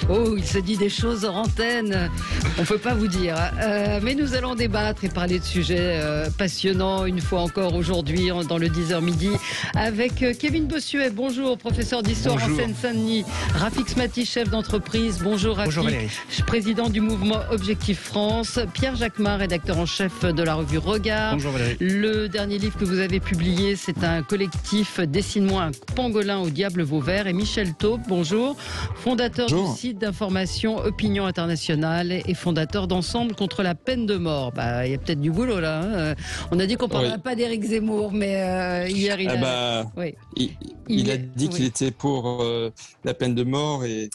Oh, il se dit des choses hors antenne, on ne peut pas vous dire. Mais nous allons débattre et parler de sujets passionnants une fois encore aujourd'hui dans le 10h midi avec Kevin Bossuet. Bonjour, professeur d'histoire en Seine-Saint-Denis. Rafik Smati, chef d'entreprise. Bonjour Rafik. Bonjour Valérie. Président du mouvement Objectif France. Pierre Jacquemart, rédacteur en chef de la revue Regard. Bonjour Valérie. Le dernier livre que vous avez publié, c'est un collectif Dessine-moi un pangolin au diable Vauvert. Et Michel Taube, bonjour, fondateur du site d'information Opinion Internationale et fondateur d'Ensemble contre la peine de mort. Il y a peut-être du boulot là. Hein. On a dit qu'on ne parlerait pas d'Éric Zemmour, mais hier il a dit qu'il était pour la peine de mort et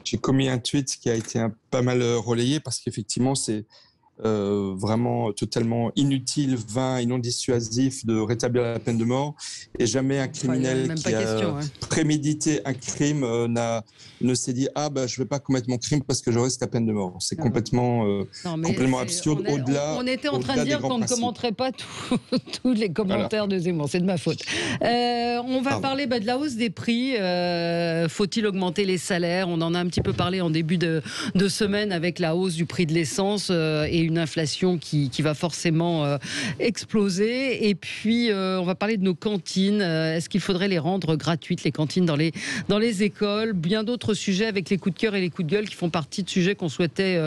j'ai commis un tweet qui a été pas mal relayé parce qu'effectivement c'est vraiment totalement inutile, vain et non dissuasif de rétablir la peine de mort et jamais un criminel qui a prémédité un crime ne s'est dit je vais pas commettre mon crime parce que je risque la peine de mort. C'est complètement absurde. On était en train de dire qu'on ne commenterait pas tous les commentaires de Zemmour, c'est de ma faute. On va parler de la hausse des prix. Faut-il augmenter les salaires? On en a un petit peu parlé en début de semaine avec la hausse du prix de l'essence et une inflation qui va forcément exploser. Et puis, on va parler de nos cantines. Est-ce qu'il faudrait les rendre gratuites, les cantines dans les écoles? Bien d'autres sujets avec les coups de cœur et les coups de gueule qui font partie de sujets qu'on souhaitait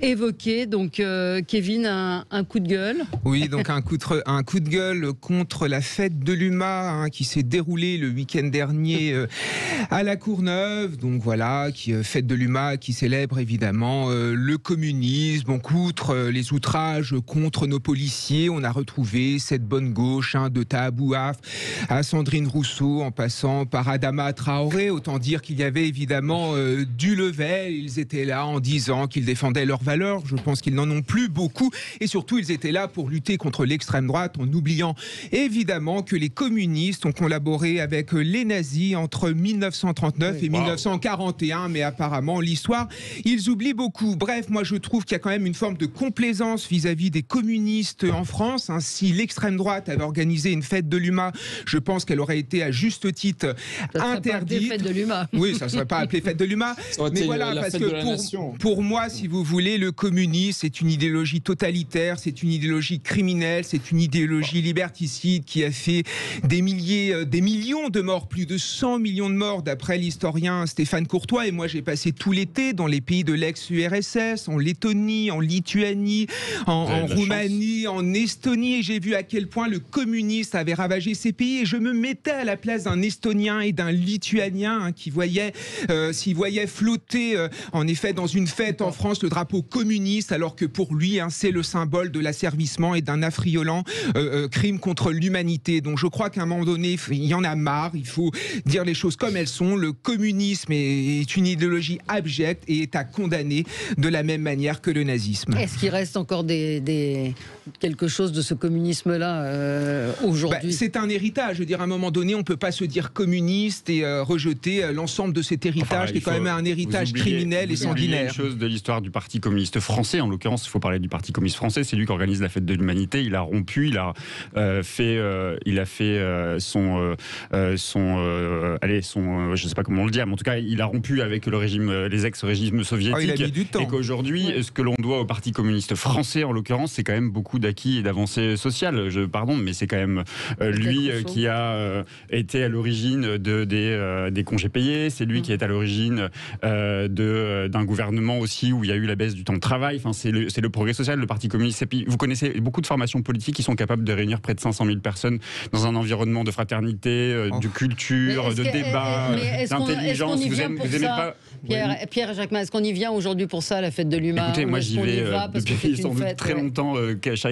évoquer. Donc, Kevin, un coup de gueule? Oui, donc un coup de gueule contre la fête de l'UMA qui s'est déroulée le week-end dernier à la Courneuve. Donc voilà, fête de l'UMA qui célèbre évidemment le communisme. Donc, outre les outrages contre nos policiers, on a retrouvé cette bonne gauche de Taha Bouaf à Sandrine Rousseau en passant par Adama Traoré. Autant dire qu'il y avait évidemment du level. Ils étaient là en disant qu'ils défendaient leurs valeurs. Je pense qu'ils n'en ont plus beaucoup et surtout ils étaient là pour lutter contre l'extrême droite en oubliant évidemment que les communistes ont collaboré avec les nazis entre 1939 et 1941, mais apparemment l'histoire, ils oublient beaucoup. Bref, moi je trouve qu'il y a quand même une forme de complaisance vis-à-vis des communistes en France. Si l'extrême droite avait organisé une fête de l'UMA, je pense qu'elle aurait été à juste titre interdite. Fête de l'UMA. Oui, ça ne serait pas appelé fête de l'UMA. Mais voilà, parce que pour moi, si vous voulez, le communisme, c'est une idéologie totalitaire, c'est une idéologie criminelle, c'est une idéologie liberticide qui a fait des millions de morts, plus de 100 millions de morts d'après l'historien Stéphane Courtois. Et moi, j'ai passé tout l'été dans les pays de l'ex-URSS, en Lettonie, en Lituanie, en Roumanie, en Estonie, et j'ai vu à quel point le communisme avait ravagé ces pays, et je me mettais à la place d'un Estonien et d'un Lituanien s'il voyait flotter en effet dans une fête en France le drapeau communiste, alors que pour lui c'est le symbole de l'asservissement et d'un affriolant crime contre l'humanité. Donc je crois qu'à un moment donné il y en a marre, il faut dire les choses comme elles sont. Le communisme est une idéologie abjecte et est à condamner de la même manière que le nazisme. Est-ce qu'il reste encore quelque chose de ce communisme-là aujourd'hui? C'est un héritage. Je veux dire, à un moment donné, on ne peut pas se dire communiste et rejeter l'ensemble de cet héritage qui est quand même un héritage criminel et sanguinaire. Une chose de l'histoire du Parti communiste français, en l'occurrence, il faut parler du Parti communiste français. C'est lui qui organise la fête de l'humanité. Il a rompu, il a fait son, je ne sais pas comment on le dit, mais en tout cas, il a rompu avec le régime, les ex-régimes soviétiques. Il a mis du temps. Et qu'aujourd'hui, ce que l'on doit au Parti communiste français, en l'occurrence, c'est quand même beaucoup d'acquis et d'avancées sociales. Pardon, mais c'est quand même lui qui a été à l'origine des congés payés. C'est lui qui est à l'origine d'un gouvernement aussi où il y a eu la baisse du temps de travail. Enfin, c'est le progrès social, le Parti communiste. Et puis, vous connaissez beaucoup de formations politiques qui sont capables de réunir près de 500 000 personnes dans un environnement de fraternité, de culture, de débat, d'intelligence. Vous aimez pas... Pierre Jacquemart, est-ce qu'on y vient aujourd'hui pour ça, la fête de l'UMA? Écoutez, moi j'y vais depuis sans doute très longtemps,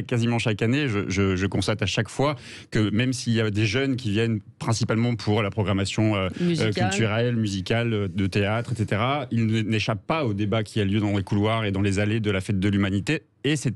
quasiment chaque année. Je constate à chaque fois que même s'il y a des jeunes qui viennent principalement pour la programmation culturelle, musicale, de théâtre, etc., ils n'échappent pas au débat qui a lieu dans les couloirs et dans les allées de la fête de l'humanité. et c'est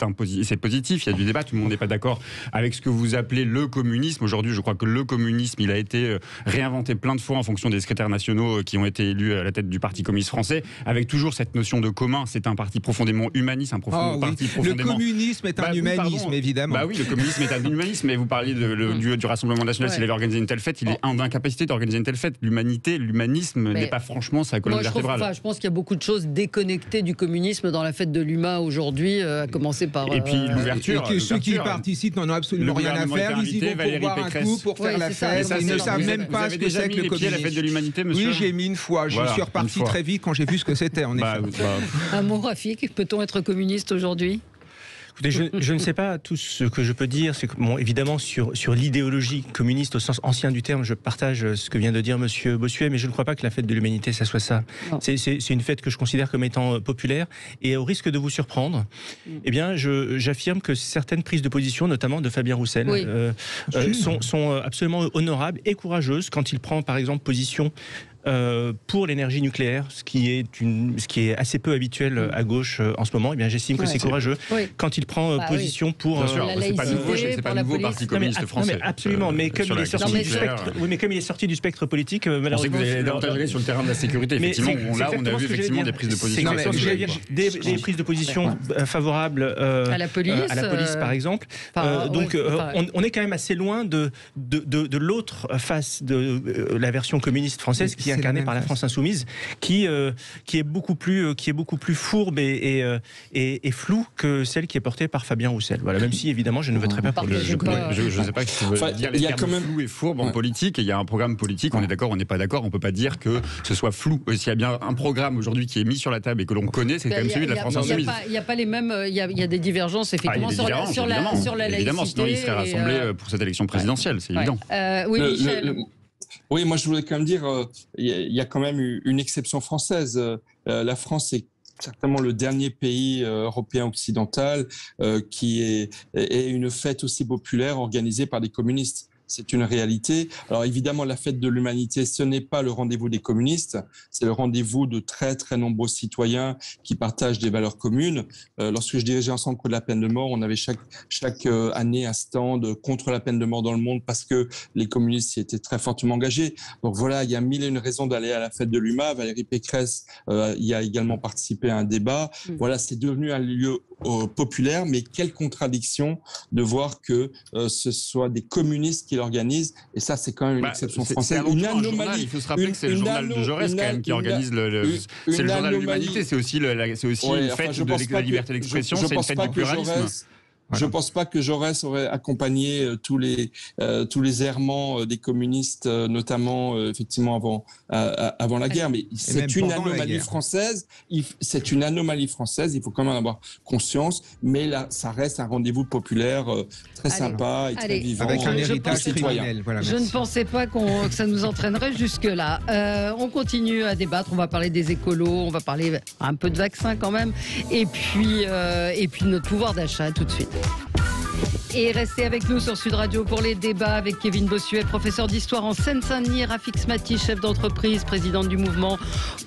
positif. Il y a du débat, tout le monde n'est pas d'accord avec ce que vous appelez le communisme. Aujourd'hui, je crois que le communisme, il a été réinventé plein de fois en fonction des secrétaires nationaux qui ont été élus à la tête du Parti communiste français, avec toujours cette notion de commun. C'est un parti profondément humaniste, un parti profondément... Le communisme est un humanisme, évidemment. Bah oui, le communisme est un humanisme, mais vous parliez du Rassemblement national, s'il avait organisé une telle fête, il est en incapacité d'organiser une telle fête. L'humanisme n'est pas franchement sa colonne vertébrale. Je pense qu'il y a beaucoup de choses déconnectées du communisme dans la fête de l'UMA aujourd'hui, à commencer par... Et puis l'ouverture. Et que ceux qui y participent n'en ont absolument rien à faire. Ils y vont pour boire un coup, pour faire la fête. Ils ne savent même pas ce que c'est que le communisme. La fête de l'humanité, monsieur ? Oui, j'ai mis une fois. Je suis reparti très vite quand j'ai vu ce que c'était, en effet. Un mot, Rafik, peut-on être communiste aujourd'hui ? Écoutez, je ne sais pas tout ce que je peux dire. C'est que, bon, évidemment, sur l'idéologie communiste au sens ancien du terme, je partage ce que vient de dire Monsieur Bossuet, mais je ne crois pas que la fête de l'humanité, ça soit ça. C'est une fête que je considère comme étant populaire. Et au risque de vous surprendre, eh bien, j'affirme que certaines prises de position, notamment de Fabien Roussel, sont absolument honorables et courageuses quand il prend, par exemple, position pour l'énergie nucléaire, ce qui est assez peu habituel à gauche en ce moment. Eh bien, j'estime que c'est courageux. Quand il prend position pour la laïcité, c'est pas nouveau Parti communiste français. Absolument, mais comme il est sorti du spectre, comme il est sorti du spectre politique, malheureusement, vous avez davantage allé sur le terrain de la sécurité. Effectivement, là, on a vu effectivement des prises de position. Des prises de position favorables à la police, par exemple. Donc, on est quand même assez loin de l'autre face de la version communiste française qui est incarnée par la France insoumise, qui est beaucoup plus fourbe et floue que celle qui est portée par Fabien Roussel. Voilà, même si évidemment je ne voterai pas pour le. Je ne sais pas ce que veut dire les termes flou et fourbe en politique. Et il y a un programme politique. On est d'accord, on n'est pas d'accord. On peut pas dire que ce soit flou. S'il y a bien un programme aujourd'hui qui est mis sur la table et que l'on connaît, c'est quand même celui de la France insoumise. Il n'y a pas les mêmes. Il y a des divergences effectivement sur la laïcité. Évidemment, sinon il serait rassemblé pour cette élection présidentielle, c'est évident. Oui, Michel. Oui, moi je voulais quand même dire, il y a quand même une exception française. La France est certainement le dernier pays européen occidental qui est une fête aussi populaire organisée par des communistes. C'est une réalité. Alors évidemment, la fête de l'humanité, ce n'est pas le rendez-vous des communistes, c'est le rendez-vous de très très nombreux citoyens qui partagent des valeurs communes. Lorsque je dirigeais un centre contre la peine de mort, on avait chaque année un stand contre la peine de mort dans le monde parce que les communistes y étaient très fortement engagés. Donc voilà, il y a mille et une raisons d'aller à la fête de l'UMA. Valérie Pécresse y a également participé à un débat. Voilà, c'est devenu un lieu populaire, mais quelle contradiction de voir que ce soit des communistes qui l'organisent, et ça c'est quand même une exception française. Une anomalie. Il faut se rappeler que c'est le journal de Jaurès quand même qui organise c'est le journal de l'humanité, c'est aussi une fête de la liberté d'expression, c'est une fête du pluralisme. Je ne pense pas que Jaurès aurait accompagné tous les errements des communistes, notamment effectivement avant la guerre. Mais c'est une anomalie française. C'est une anomalie française. Il faut quand même en avoir conscience. Mais là, ça reste un rendez-vous populaire très sympa et très vivant, avec un héritage citoyen. Voilà, je ne pensais pas que ça nous entraînerait jusque-là. On continue à débattre. On va parler des écolos. On va parler un peu de vaccins quand même. Et puis notre pouvoir d'achat tout de suite. Et restez avec nous sur Sud Radio pour les débats avec Kevin Bossuet, professeur d'histoire en Seine-Saint-Denis, Rafik Smati, chef d'entreprise, présidente du mouvement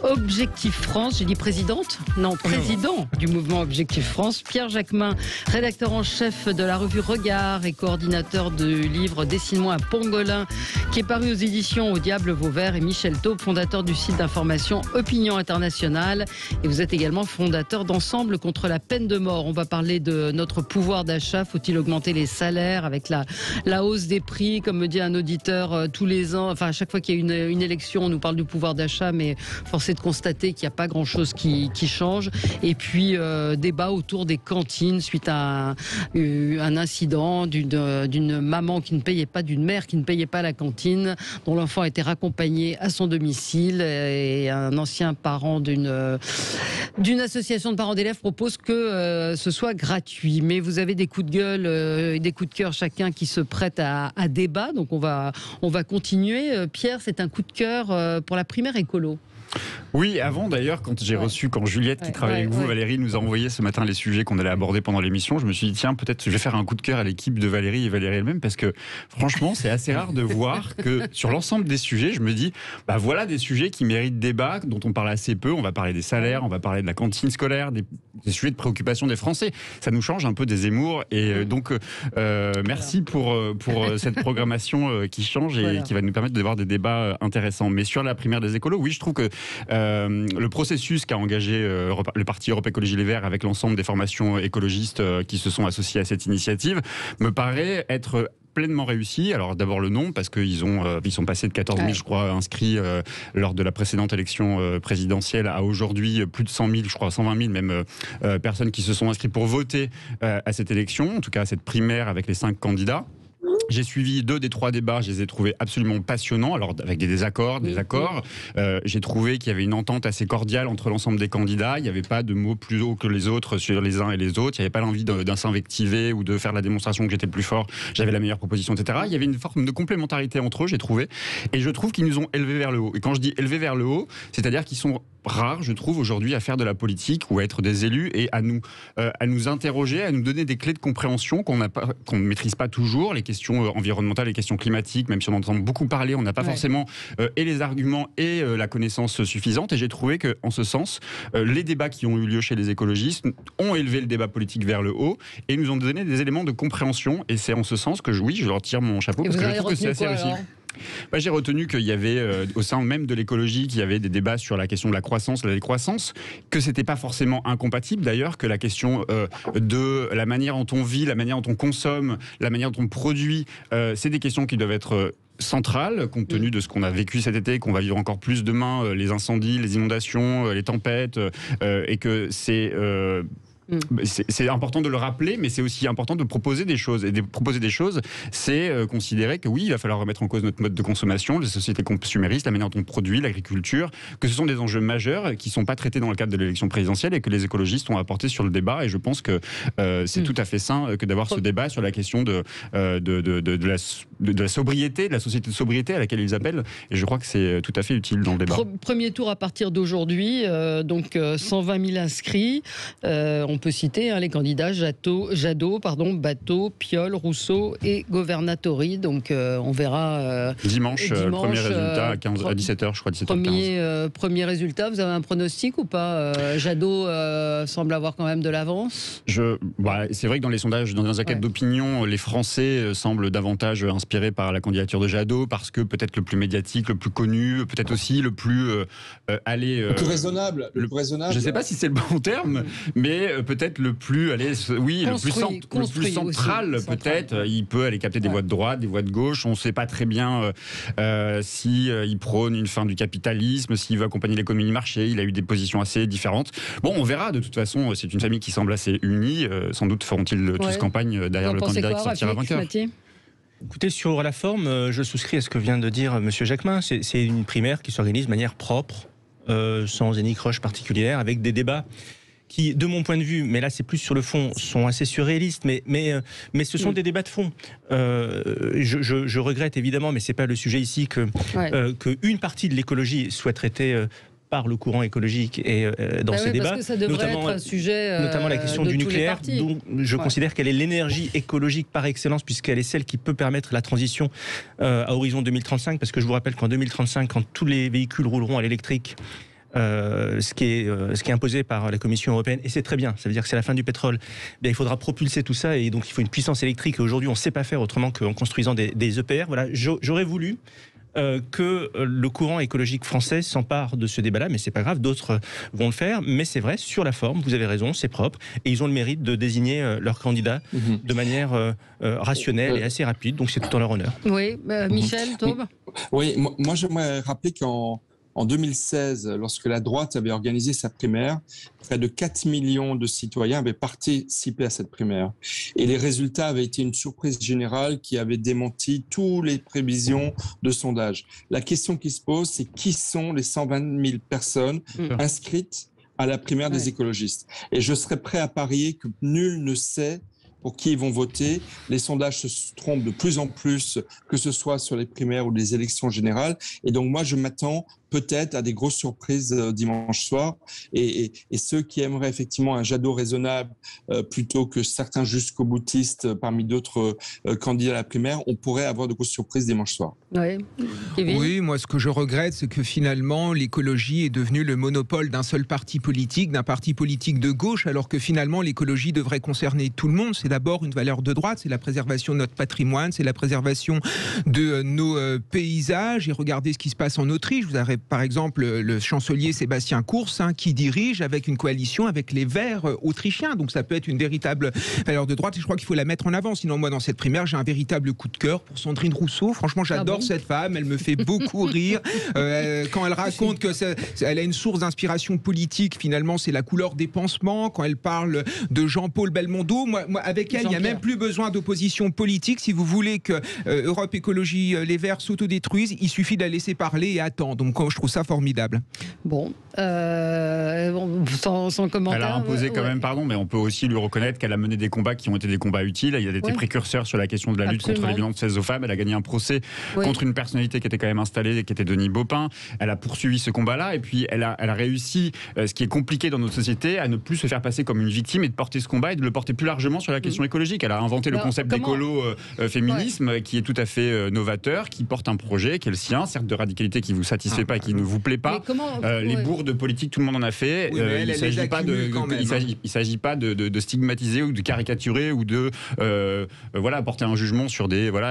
Objectif France. J'ai dit présidente ? Non, président du mouvement Objectif France. Pierre Jacquemin, rédacteur en chef de la revue Regard et coordinateur du livre Dessine-moi un pangolin qui est paru aux éditions Au Diable Vauvert, et Michel Taube, fondateur du site d'information Opinion Internationale. Et vous êtes également fondateur d'Ensemble contre la peine de mort. On va parler de notre pouvoir d'achat. Faut-il augmenter les salaires avec la hausse des prix, comme me dit un auditeur tous les ans, enfin à chaque fois qu'il y a une élection on nous parle du pouvoir d'achat, mais force est de constater qu'il n'y a pas grand chose qui change. Et puis débat autour des cantines suite à un incident d'une maman qui ne payait pas, d'une mère qui ne payait pas la cantine, dont l'enfant a été raccompagné à son domicile, et un ancien parent d'une association de parents d'élèves propose que ce soit gratuit. Mais vous avez des coups de gueule et des coups de cœur chacun qui se prêtent à débat, donc on va continuer. Pierre, c'est un coup de cœur pour la primaire écolo. Oui, avant d'ailleurs, quand Juliette, qui travaille avec vous, Valérie, nous a envoyé ce matin les sujets qu'on allait aborder pendant l'émission, je me suis dit, tiens, peut-être je vais faire un coup de cœur à l'équipe de Valérie et Valérie elle-même, parce que franchement, c'est assez rare de voir que sur l'ensemble des sujets, je me dis, voilà des sujets qui méritent débat, dont on parle assez peu. On va parler des salaires, on va parler de la cantine scolaire, des sujets de préoccupation des Français. Ça nous change un peu des Zemmour. Et donc, merci pour cette programmation qui change et qui va nous permettre d'avoir des débats intéressants. Mais sur la primaire des écolos, oui, je trouve que le processus qu'a engagé le parti Europe Écologie Les Verts avec l'ensemble des formations écologistes qui se sont associées à cette initiative me paraît être pleinement réussi. Alors d'abord le nom, parce qu'ils sont passés de 14 000, je crois, inscrits lors de la précédente élection présidentielle à aujourd'hui plus de 100 000, je crois 120 000 même personnes qui se sont inscrites pour voter à cette élection, en tout cas à cette primaire avec les 5 candidats. J'ai suivi 2 des 3 débats, je les ai trouvés absolument passionnants, alors avec des désaccords, des accords. J'ai trouvé qu'il y avait une entente assez cordiale entre l'ensemble des candidats, il n'y avait pas de mots plus hauts que les autres sur les uns et les autres, il n'y avait pas l'envie d'un s'invectiver ou de faire la démonstration que j'étais le plus fort, j'avais la meilleure proposition, etc. Il y avait une forme de complémentarité entre eux, j'ai trouvé, et je trouve qu'ils nous ont élevés vers le haut. Et quand je dis élevés vers le haut, c'est-à-dire qu'ils sont rares, je trouve, aujourd'hui à faire de la politique ou à être des élus et à nous interroger, à nous donner des clés de compréhension qu'on ne maîtrise pas toujours, les questions environnementales, les questions climatiques, même si on entend beaucoup parler, on n'a pas forcément et les arguments et la connaissance suffisante. Et j'ai trouvé qu'en ce sens, les débats qui ont eu lieu chez les écologistes ont élevé le débat politique vers le haut et nous ont donné des éléments de compréhension. Et c'est en ce sens que je leur tire mon chapeau, parce que je trouve que c'est assez réussi. J'ai retenu qu'il y avait au sein même de l'écologie, qu'il y avait des débats sur la question de la croissance, la décroissance, que c'était pas forcément incompatible d'ailleurs, que la question de la manière dont on vit, la manière dont on consomme, la manière dont on produit, c'est des questions qui doivent être centrale, compte tenu de ce qu'on a vécu cet été, qu'on va vivre encore plus demain, les incendies, les inondations, les tempêtes, et que c'est important de le rappeler, mais c'est aussi important de proposer des choses. Et de proposer des choses, c'est considérer que oui, il va falloir remettre en cause notre mode de consommation, les sociétés consuméristes, la manière dont on produit, l'agriculture, que ce sont des enjeux majeurs qui ne sont pas traités dans le cadre de l'élection présidentielle et que les écologistes ont apporté sur le débat. Et je pense que c'est tout à fait sain que d'avoir ce débat sur la question de la sobriété, de la société de sobriété à laquelle ils appellent. Et je crois que c'est tout à fait utile dans le débat. Premier tour à partir d'aujourd'hui, donc 120 000 inscrits. On peut citer les candidats Jadot, Bateau, Piolle, Rousseau et Governatori. Donc on verra dimanche premier résultat à 17h, je crois, 17h15. Premier résultat, vous avez un pronostic ou pas? Jadot semble avoir quand même de l'avance. C'est vrai que dans les sondages, dans les enquêtes d'opinion, les Français semblent davantage inspirés par la candidature de Jadot, parce que peut-être le plus médiatique, le plus connu, peut-être aussi le plus le plus raisonnable. Le plus raisonnable. Je ne sais pas si c'est le bon terme, mais peut-être le plus central, peut-être. Il peut aller capter des voix de droite, des voix de gauche. On ne sait pas très bien s'il prône une fin du capitalisme, s'il veut accompagner l'économie de marché. Il a eu des positions assez différentes. Bon, on verra. De toute façon, c'est une famille qui semble assez unie. Sans doute feront-ils tous campagne derrière le candidat qui sortira vainqueur. Écoutez, sur la forme, je souscris à ce que vient de dire M. Jacquemin. C'est une primaire qui s'organise de manière propre, sans énicroche particulière, avec des débats qui, de mon point de vue, mais là c'est plus sur le fond, sont assez surréalistes, mais ce sont des débats de fond. Je regrette évidemment, mais c'est pas le sujet ici, qu'une partie de l'écologie soit traitée par le courant écologique et dans ces débats, parce que ça devrait être un sujet notamment la question du nucléaire, dont je considère qu'elle est l'énergie écologique par excellence, puisqu'elle est celle qui peut permettre la transition à horizon 2035, parce que je vous rappelle qu'en 2035, quand tous les véhicules rouleront à l'électrique, ce qui est imposé par la Commission européenne, et c'est très bien, ça veut dire que c'est la fin du pétrole, il faudra propulser tout ça, et donc il faut une puissance électrique, et aujourd'hui on ne sait pas faire autrement qu'en construisant des EPR. Voilà, j'aurais voulu que le courant écologique français s'empare de ce débat-là, mais c'est pas grave, d'autres vont le faire. Mais c'est vrai, sur la forme, vous avez raison, c'est propre, et ils ont le mérite de désigner leur candidat de manière rationnelle et assez rapide, donc c'est tout en leur honneur. Oui, Michel Taube. Oui, moi j'aimerais rappeler en 2016, lorsque la droite avait organisé sa primaire, près de 4 millions de citoyens avaient participé à cette primaire. Et les résultats avaient été une surprise générale qui avait démenti toutes les prévisions de sondage. La question qui se pose, c'est qui sont les 120 000 personnes inscrites à la primaire des écologistes? Et je serais prêt à parier que nul ne sait pour qui ils vont voter. Les sondages se trompent de plus en plus, que ce soit sur les primaires ou les élections générales. Et donc moi, je m'attends peut-être à des grosses surprises dimanche soir. Et ceux qui aimeraient effectivement un Jadot raisonnable plutôt que certains jusqu'au-boutistes parmi d'autres candidats à la primaire, on pourrait avoir de grosses surprises dimanche soir. Oui, moi ce que je regrette, c'est que finalement l'écologie est devenue le monopole d'un seul parti politique, d'un parti politique de gauche, alors que finalement l'écologie devrait concerner tout le monde. C'est d'abord une valeur de droite, c'est la préservation de notre patrimoine, c'est la préservation de nos paysages. Et regardez ce qui se passe en Autriche. Vous avez par exemple le chancelier Sébastien Kurz qui dirige avec une coalition avec les Verts autrichiens. Donc ça peut être une véritable valeur de droite et je crois qu'il faut la mettre en avant. Sinon moi dans cette primaire j'ai un véritable coup de cœur pour Sandrine Rousseau. Franchement j'adore cette femme, elle me fait beaucoup rire. Quand elle raconte qu'elle a une source d'inspiration politique, finalement c'est la couleur des pansements. Quand elle parle de Jean-Paul Belmondo, moi avec elle il n'y a même plus besoin d'opposition politique. Si vous voulez que Europe Écologie Les Verts s'autodétruisent, il suffit de la laisser parler et attendre. Donc je trouve ça formidable. Bon, sans commentaire. Elle a imposé quand même, pardon, mais on peut aussi lui reconnaître qu'elle a mené des combats qui ont été des combats utiles. Il a été précurseur sur la question de la lutte contre les violences faites aux femmes. Elle a gagné un procès contre une personnalité qui était quand même installée, qui était Denis Baupin. Elle a poursuivi ce combat-là et puis elle a réussi, ce qui est compliqué dans notre société, à ne plus se faire passer comme une victime et de porter ce combat et de le porter plus largement sur la question écologique. Elle a inventé le concept d'écolo-féminisme qui est tout à fait novateur, qui porte un projet qui est le sien, certes de radicalité qui ne vous satisfait pas, qui ne vous plaît pas. Les bourdes politiques, tout le monde en a fait. Il ne s'agit pas de stigmatiser ou de caricaturer ou de porter un jugement sur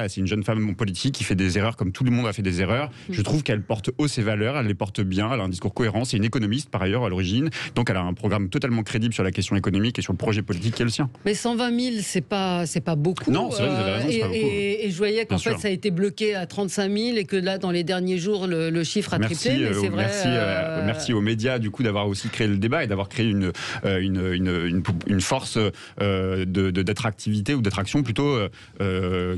c'est une jeune femme politique qui fait des erreurs comme tout le monde a fait des erreurs. Je trouve qu'elle porte haut ses valeurs, elle les porte bien, elle a un discours cohérent. C'est une économiste par ailleurs à l'origine, donc elle a un programme totalement crédible sur la question économique et sur le projet politique qui est le sien. Mais 120 000, c'est pas beaucoup. Non, c'est vrai, vous avez raison, c'est pas beaucoup. Et je voyais qu'en fait ça a été bloqué à 35 000 et que là dans les derniers jours le chiffre a triplé. Mais c'est vrai. Merci aux médias du coup d'avoir aussi créé le débat et d'avoir créé une force d'attractivité ou d'attraction plutôt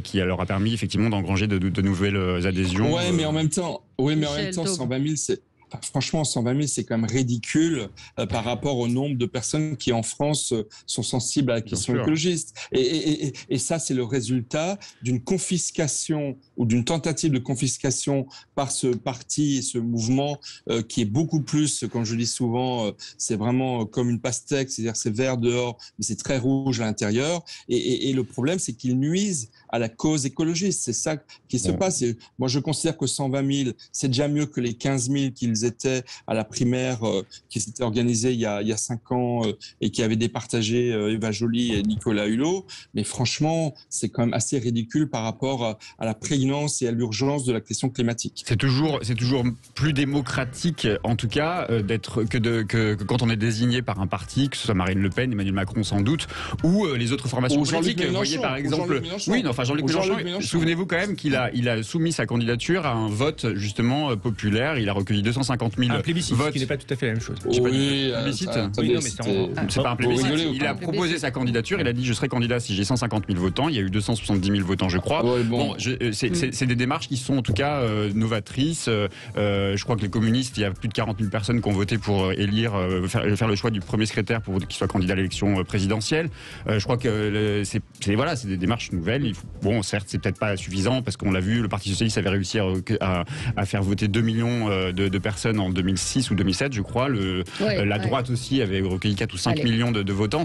qui leur a permis effectivement d'engranger de nouvelles adhésions. Ouais, mais en même temps, 120 000, c'est... Franchement, 120 000, c'est quand même ridicule par rapport au nombre de personnes qui, en France, sont sensibles à la question écologiste. Et ça, c'est le résultat d'une confiscation ou d'une tentative de confiscation par ce parti et ce mouvement qui est beaucoup plus, comme je dis souvent, c'est vraiment comme une pastèque, c'est-à-dire c'est vert dehors, mais c'est très rouge à l'intérieur. Et le problème, c'est qu'ils nuisent à la cause écologiste. C'est ça qui se passe. Et moi, je considère que 120 000, c'est déjà mieux que les 15 000 qu'ils étaient à la primaire qui s'était organisée il y a 5 ans et qui avait départagé Eva Joly et Nicolas Hulot. Mais franchement, c'est quand même assez ridicule par rapport à la prégnance et à l'urgence de la question climatique. C'est toujours plus démocratique, en tout cas, que quand on est désigné par un parti, que ce soit Marine Le Pen, Emmanuel Macron sans doute, ou les autres formations politiques. Vous voyez par exemple, Jean-Luc Mélenchon. Souvenez-vous quand même qu'il a soumis sa candidature à un vote justement populaire. Il a recueilli 250 000 un plébiscite, votes. Ce qui n'est pas tout à fait la même chose. C'est pas un plébiscite. Il a proposé sa candidature. Il a dit je serai candidat si j'ai 150 000 votants. Il y a eu 270 000 votants, je crois. C'est des démarches qui sont en tout cas novatrices. Je crois que les communistes, il y a plus de 40 000 personnes qui ont voté pour élire, faire le choix du premier secrétaire pour qu'il soit candidat à l'élection présidentielle. Je crois que c'est des démarches nouvelles. Bon, certes, c'est peut-être pas suffisant parce qu'on l'a vu, le Parti socialiste avait réussi à faire voter 2 millions de personnes en 2006 ou 2007, je crois. La droite aussi avait recueilli 4 ou 5 millions de votants.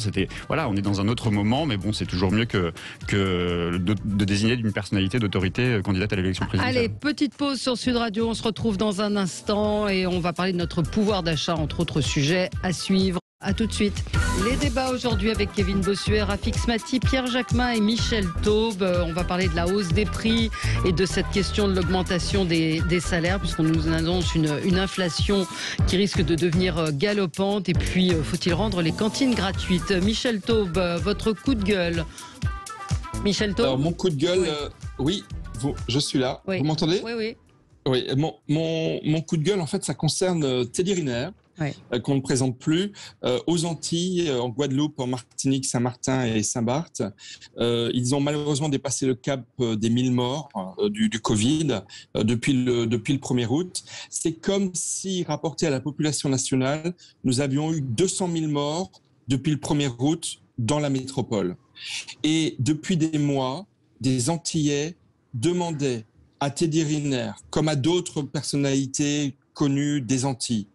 On est dans un autre moment, mais bon, c'est toujours mieux que de désigner d'une personnalité d'autorité candidate à l'élection présidentielle. Allez, petite pause sur Sud Radio. On se retrouve dans un instant et on va parler de notre pouvoir d'achat, entre autres sujets à suivre. A tout de suite. Les débats aujourd'hui avec Kevin Bossuet, Rafik Smati, Pierre Jacquemin et Michel Taube. On va parler de la hausse des prix et de cette question de l'augmentation des salaires, puisqu'on nous annonce une inflation qui risque de devenir galopante. Et puis, faut-il rendre les cantines gratuites? Michel Taube, votre coup de gueule. Michel Taube. Alors, mon coup de gueule, je suis là. Oui. Vous m'entendez? Oui. Oui, mon coup de gueule, en fait, ça concerne Teddy Riner. Qu'on ne présente plus, aux Antilles, en Guadeloupe, en Martinique, Saint-Martin et Saint-Barth. Ils ont malheureusement dépassé le cap des 1000 morts du Covid depuis le 1er août. C'est comme si, rapporté à la population nationale, nous avions eu 200 000 morts depuis le 1er août dans la métropole. Et depuis des mois, des Antillais demandaient à Teddy Riner, comme à d'autres personnalités connus des Antilles,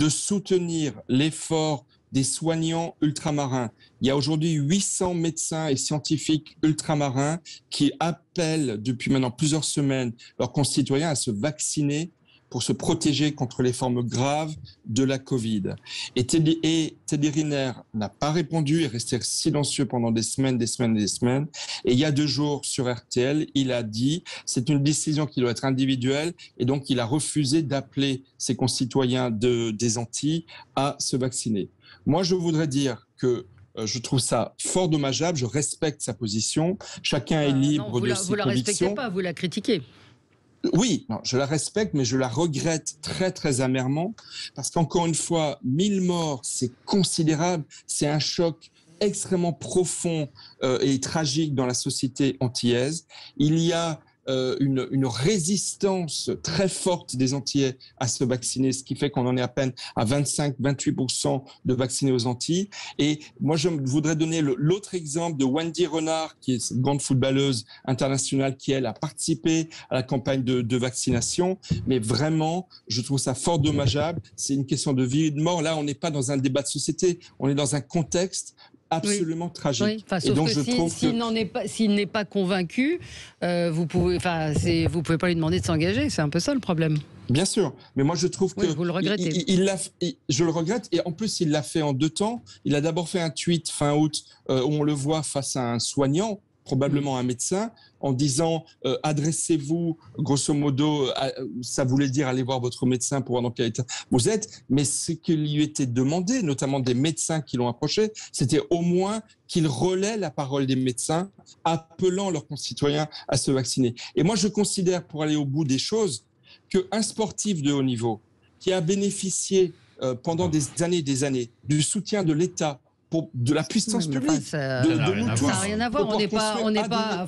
de soutenir l'effort des soignants ultramarins. Il y a aujourd'hui 800 médecins et scientifiques ultramarins qui appellent depuis maintenant plusieurs semaines leurs concitoyens à se vacciner pour se protéger contre les formes graves de la Covid. Et Teddy Riner n'a pas répondu, est resté silencieux pendant des semaines. Et il y a 2 jours sur RTL, il a dit c'est une décision qui doit être individuelle et donc il a refusé d'appeler ses concitoyens des Antilles à se vacciner. Moi, je voudrais dire que je trouve ça fort dommageable, je respecte sa position, chacun est libre de ses convictions. Vous la respectez pas, vous la critiquez. Oui, non, je la respecte, mais je la regrette très, très amèrement, parce qu'encore une fois, 1000 morts, c'est considérable, c'est un choc extrêmement profond et tragique dans la société antillaise. Il y a une résistance très forte des Antillais à se vacciner, ce qui fait qu'on en est à peine à 25-28% de vaccinés aux Antilles. Et moi, je voudrais donner l'autre exemple de Wendy Renard, qui est une grande footballeuse internationale, qui, elle, a participé à la campagne de vaccination. Mais vraiment, je trouve ça fort dommageable. C'est une question de vie et de mort. Là, on n'est pas dans un débat de société, on est dans un contexte absolument tragique. Oui. Enfin, sauf que s'il n'est pas convaincu, vous pouvez pas lui demander de s'engager. C'est un peu ça le problème. Bien sûr, mais moi je trouve que vous le regrettez. Je le regrette, et en plus il l'a fait en 2 temps. Il a d'abord fait un tweet fin août où on le voit face à un soignant, probablement un médecin, en disant adressez-vous, grosso modo, ça voulait dire allez voir votre médecin pour voir dans quel état vous êtes, mais ce qui lui était demandé, notamment des médecins qui l'ont approché, c'était au moins qu'il relaie la parole des médecins, appelant leurs concitoyens à se vacciner. Et moi je considère, pour aller au bout des choses, qu'un sportif de haut niveau qui a bénéficié pendant des années du soutien de l'État, de la puissance publique, ça n'a rien à voir. On n'est pas,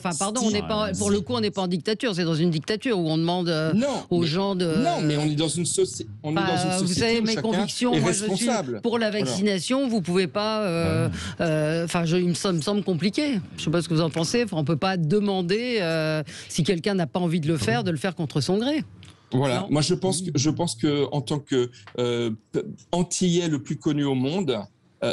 pour le coup, on n'est pas en dictature. C'est dans une dictature où on demande aux gens de. Non, mais on est dans une société. Vous savez, mes convictions, moi je suis pour la vaccination. Voilà. Vous pouvez pas. Il me semble compliqué. Je ne sais pas ce que vous en pensez. On ne peut pas demander si quelqu'un n'a pas envie de le faire contre son gré. Voilà. Non. Moi, je pense que en tant que Antillais le plus connu au monde,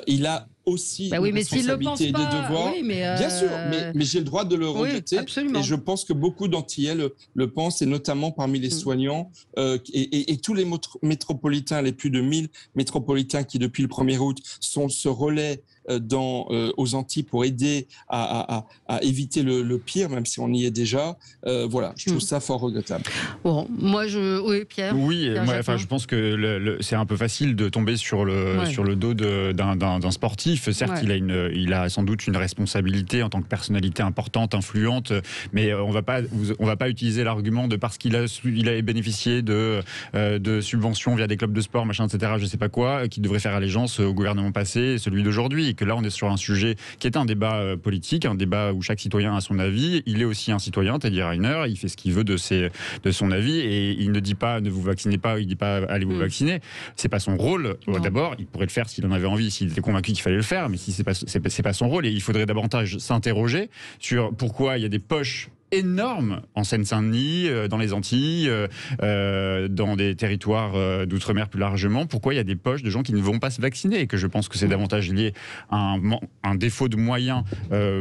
il a aussi une responsabilité et des devoirs. Oui, bien sûr, mais j'ai le droit de le regretter. Absolument. Et je pense que beaucoup d'Antillais le pensent, et notamment parmi les soignants et tous les métropolitains, les plus de 1000 métropolitains qui, depuis le 1er août, sont ce relais aux Antilles pour aider à éviter le pire, même si on y est déjà. Voilà, je trouve ça fort regrettable. Bon, moi, Pierre. Oui, je pense que c'est un peu facile de tomber sur le dos d'un sportif. Certes, il a sans doute une responsabilité en tant que personnalité importante, influente, mais on va pas utiliser l'argument de parce qu'il a bénéficié de subventions via des clubs de sport, machin, etc. Je sais pas quoi, qu'il devrait faire allégeance au gouvernement passé et celui d'aujourd'hui. Et que là, on est sur un sujet qui est un débat politique, un débat où chaque citoyen a son avis. Il est aussi un citoyen, Teddy Riner. Il fait ce qu'il veut de son avis, et il ne dit pas ne vous vaccinez pas, il dit pas allez vous vacciner. C'est pas son rôle. D'abord, il pourrait le faire s'il en avait envie, s'il était convaincu qu'il fallait le faire, mais si c'est pas son rôle, et il faudrait davantage s'interroger sur pourquoi il y a des poches énorme en Seine-Saint-Denis, dans les Antilles, dans des territoires d'outre-mer plus largement. Pourquoi il y a des poches de gens qui ne vont pas se vacciner, et que je pense que c'est davantage lié à un défaut de moyens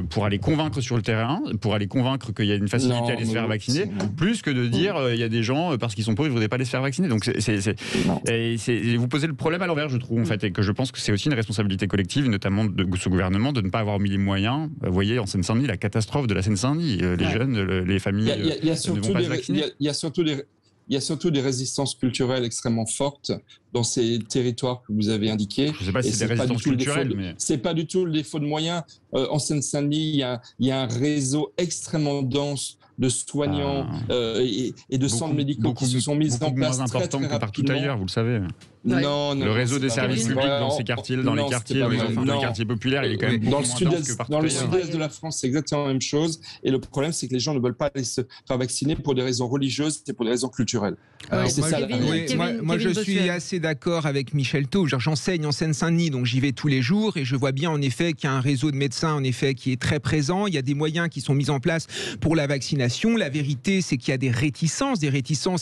pour aller convaincre sur le terrain, pour aller convaincre qu'il y a une facilité à aller se faire vacciner, plus que de dire il y a des gens, parce qu'ils sont pauvres, ils ne voudraient pas aller se faire vacciner. Donc vous posez le problème à l'envers, je trouve, en fait, et que je pense que c'est aussi une responsabilité collective, notamment de ce gouvernement, de ne pas avoir mis les moyens. Vous voyez, en Seine-Saint-Denis, la catastrophe de la Seine-Saint-Denis, les jeunes, les familles il y a ne vont pas se vacciner. Il y a surtout des résistances culturelles extrêmement fortes dans ces territoires que vous avez indiqués. Je ne sais pas si c'est des résistances culturelles, mais c'est pas du tout le défaut de moyens. En Seine-Saint-Denis, il y a un réseau extrêmement dense de soignants et de centres médicaux qui se sont mis en place moins important que partout ailleurs, vous le savez. Non, le réseau des services publics dans ces quartiers, dans les quartiers populaires, il est quand même beaucoup moins dense que partout. Dans le sud-est de la France, c'est exactement la même chose. Et le problème, c'est que les gens ne veulent pas aller se faire vacciner pour des raisons religieuses et pour des raisons culturelles. Moi, je suis assez d'accord avec Michel Thau. J'enseigne en Seine-Saint-Denis, donc j'y vais tous les jours et je vois bien en effet qu'il y a un réseau de médecins en effet qui est très présent. Il y a des moyens qui sont mis en place pour la vaccination. La vérité, c'est qu'il y a des réticences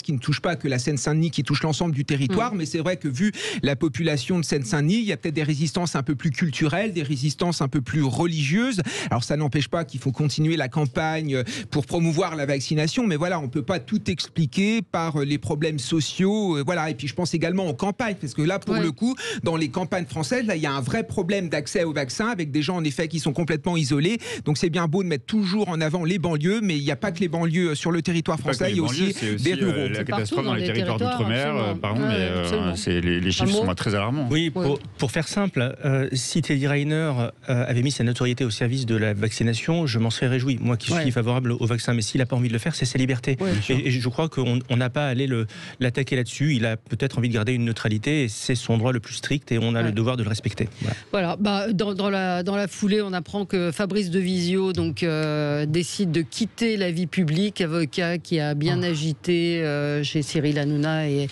qui ne touchent pas que la Seine-Saint-Denis, qui touchent l'ensemble du territoire. Mais c'est vrai que vu la population de Seine-Saint-Denis, il y a peut-être des résistances un peu plus culturelles, des résistances un peu plus religieuses. Alors ça n'empêche pas qu'il faut continuer la campagne pour promouvoir la vaccination, mais voilà, on ne peut pas tout expliquer par les problèmes sociaux. Voilà. Et puis je pense également aux campagnes, parce que là, pour le coup, dans les campagnes françaises, là, il y a un vrai problème d'accès au vaccin, avec des gens en effet qui sont complètement isolés. Donc c'est bien beau de mettre toujours en avant les banlieues, mais il n'y a pas que les banlieues sur le territoire français, il y a aussi des ruraux. La catastrophe dans les territoires d'outre-mer, mais les chiffres sont très alarmants. Oui, pour faire simple, si Teddy Riner avait mis sa notoriété au service de la vaccination, je m'en serais réjoui. Moi qui suis favorable au vaccin, mais s'il n'a pas envie de le faire, c'est sa liberté. Et je crois qu'on n'a pas à aller l'attaquer là-dessus. Il a peut-être envie de garder une neutralité et c'est son droit le plus strict et on a le devoir de le respecter. Voilà. Dans la foulée, on apprend que Fabrice Devisio décide de quitter la vie publique, avocat qui a bien agité chez Cyril Hanouna et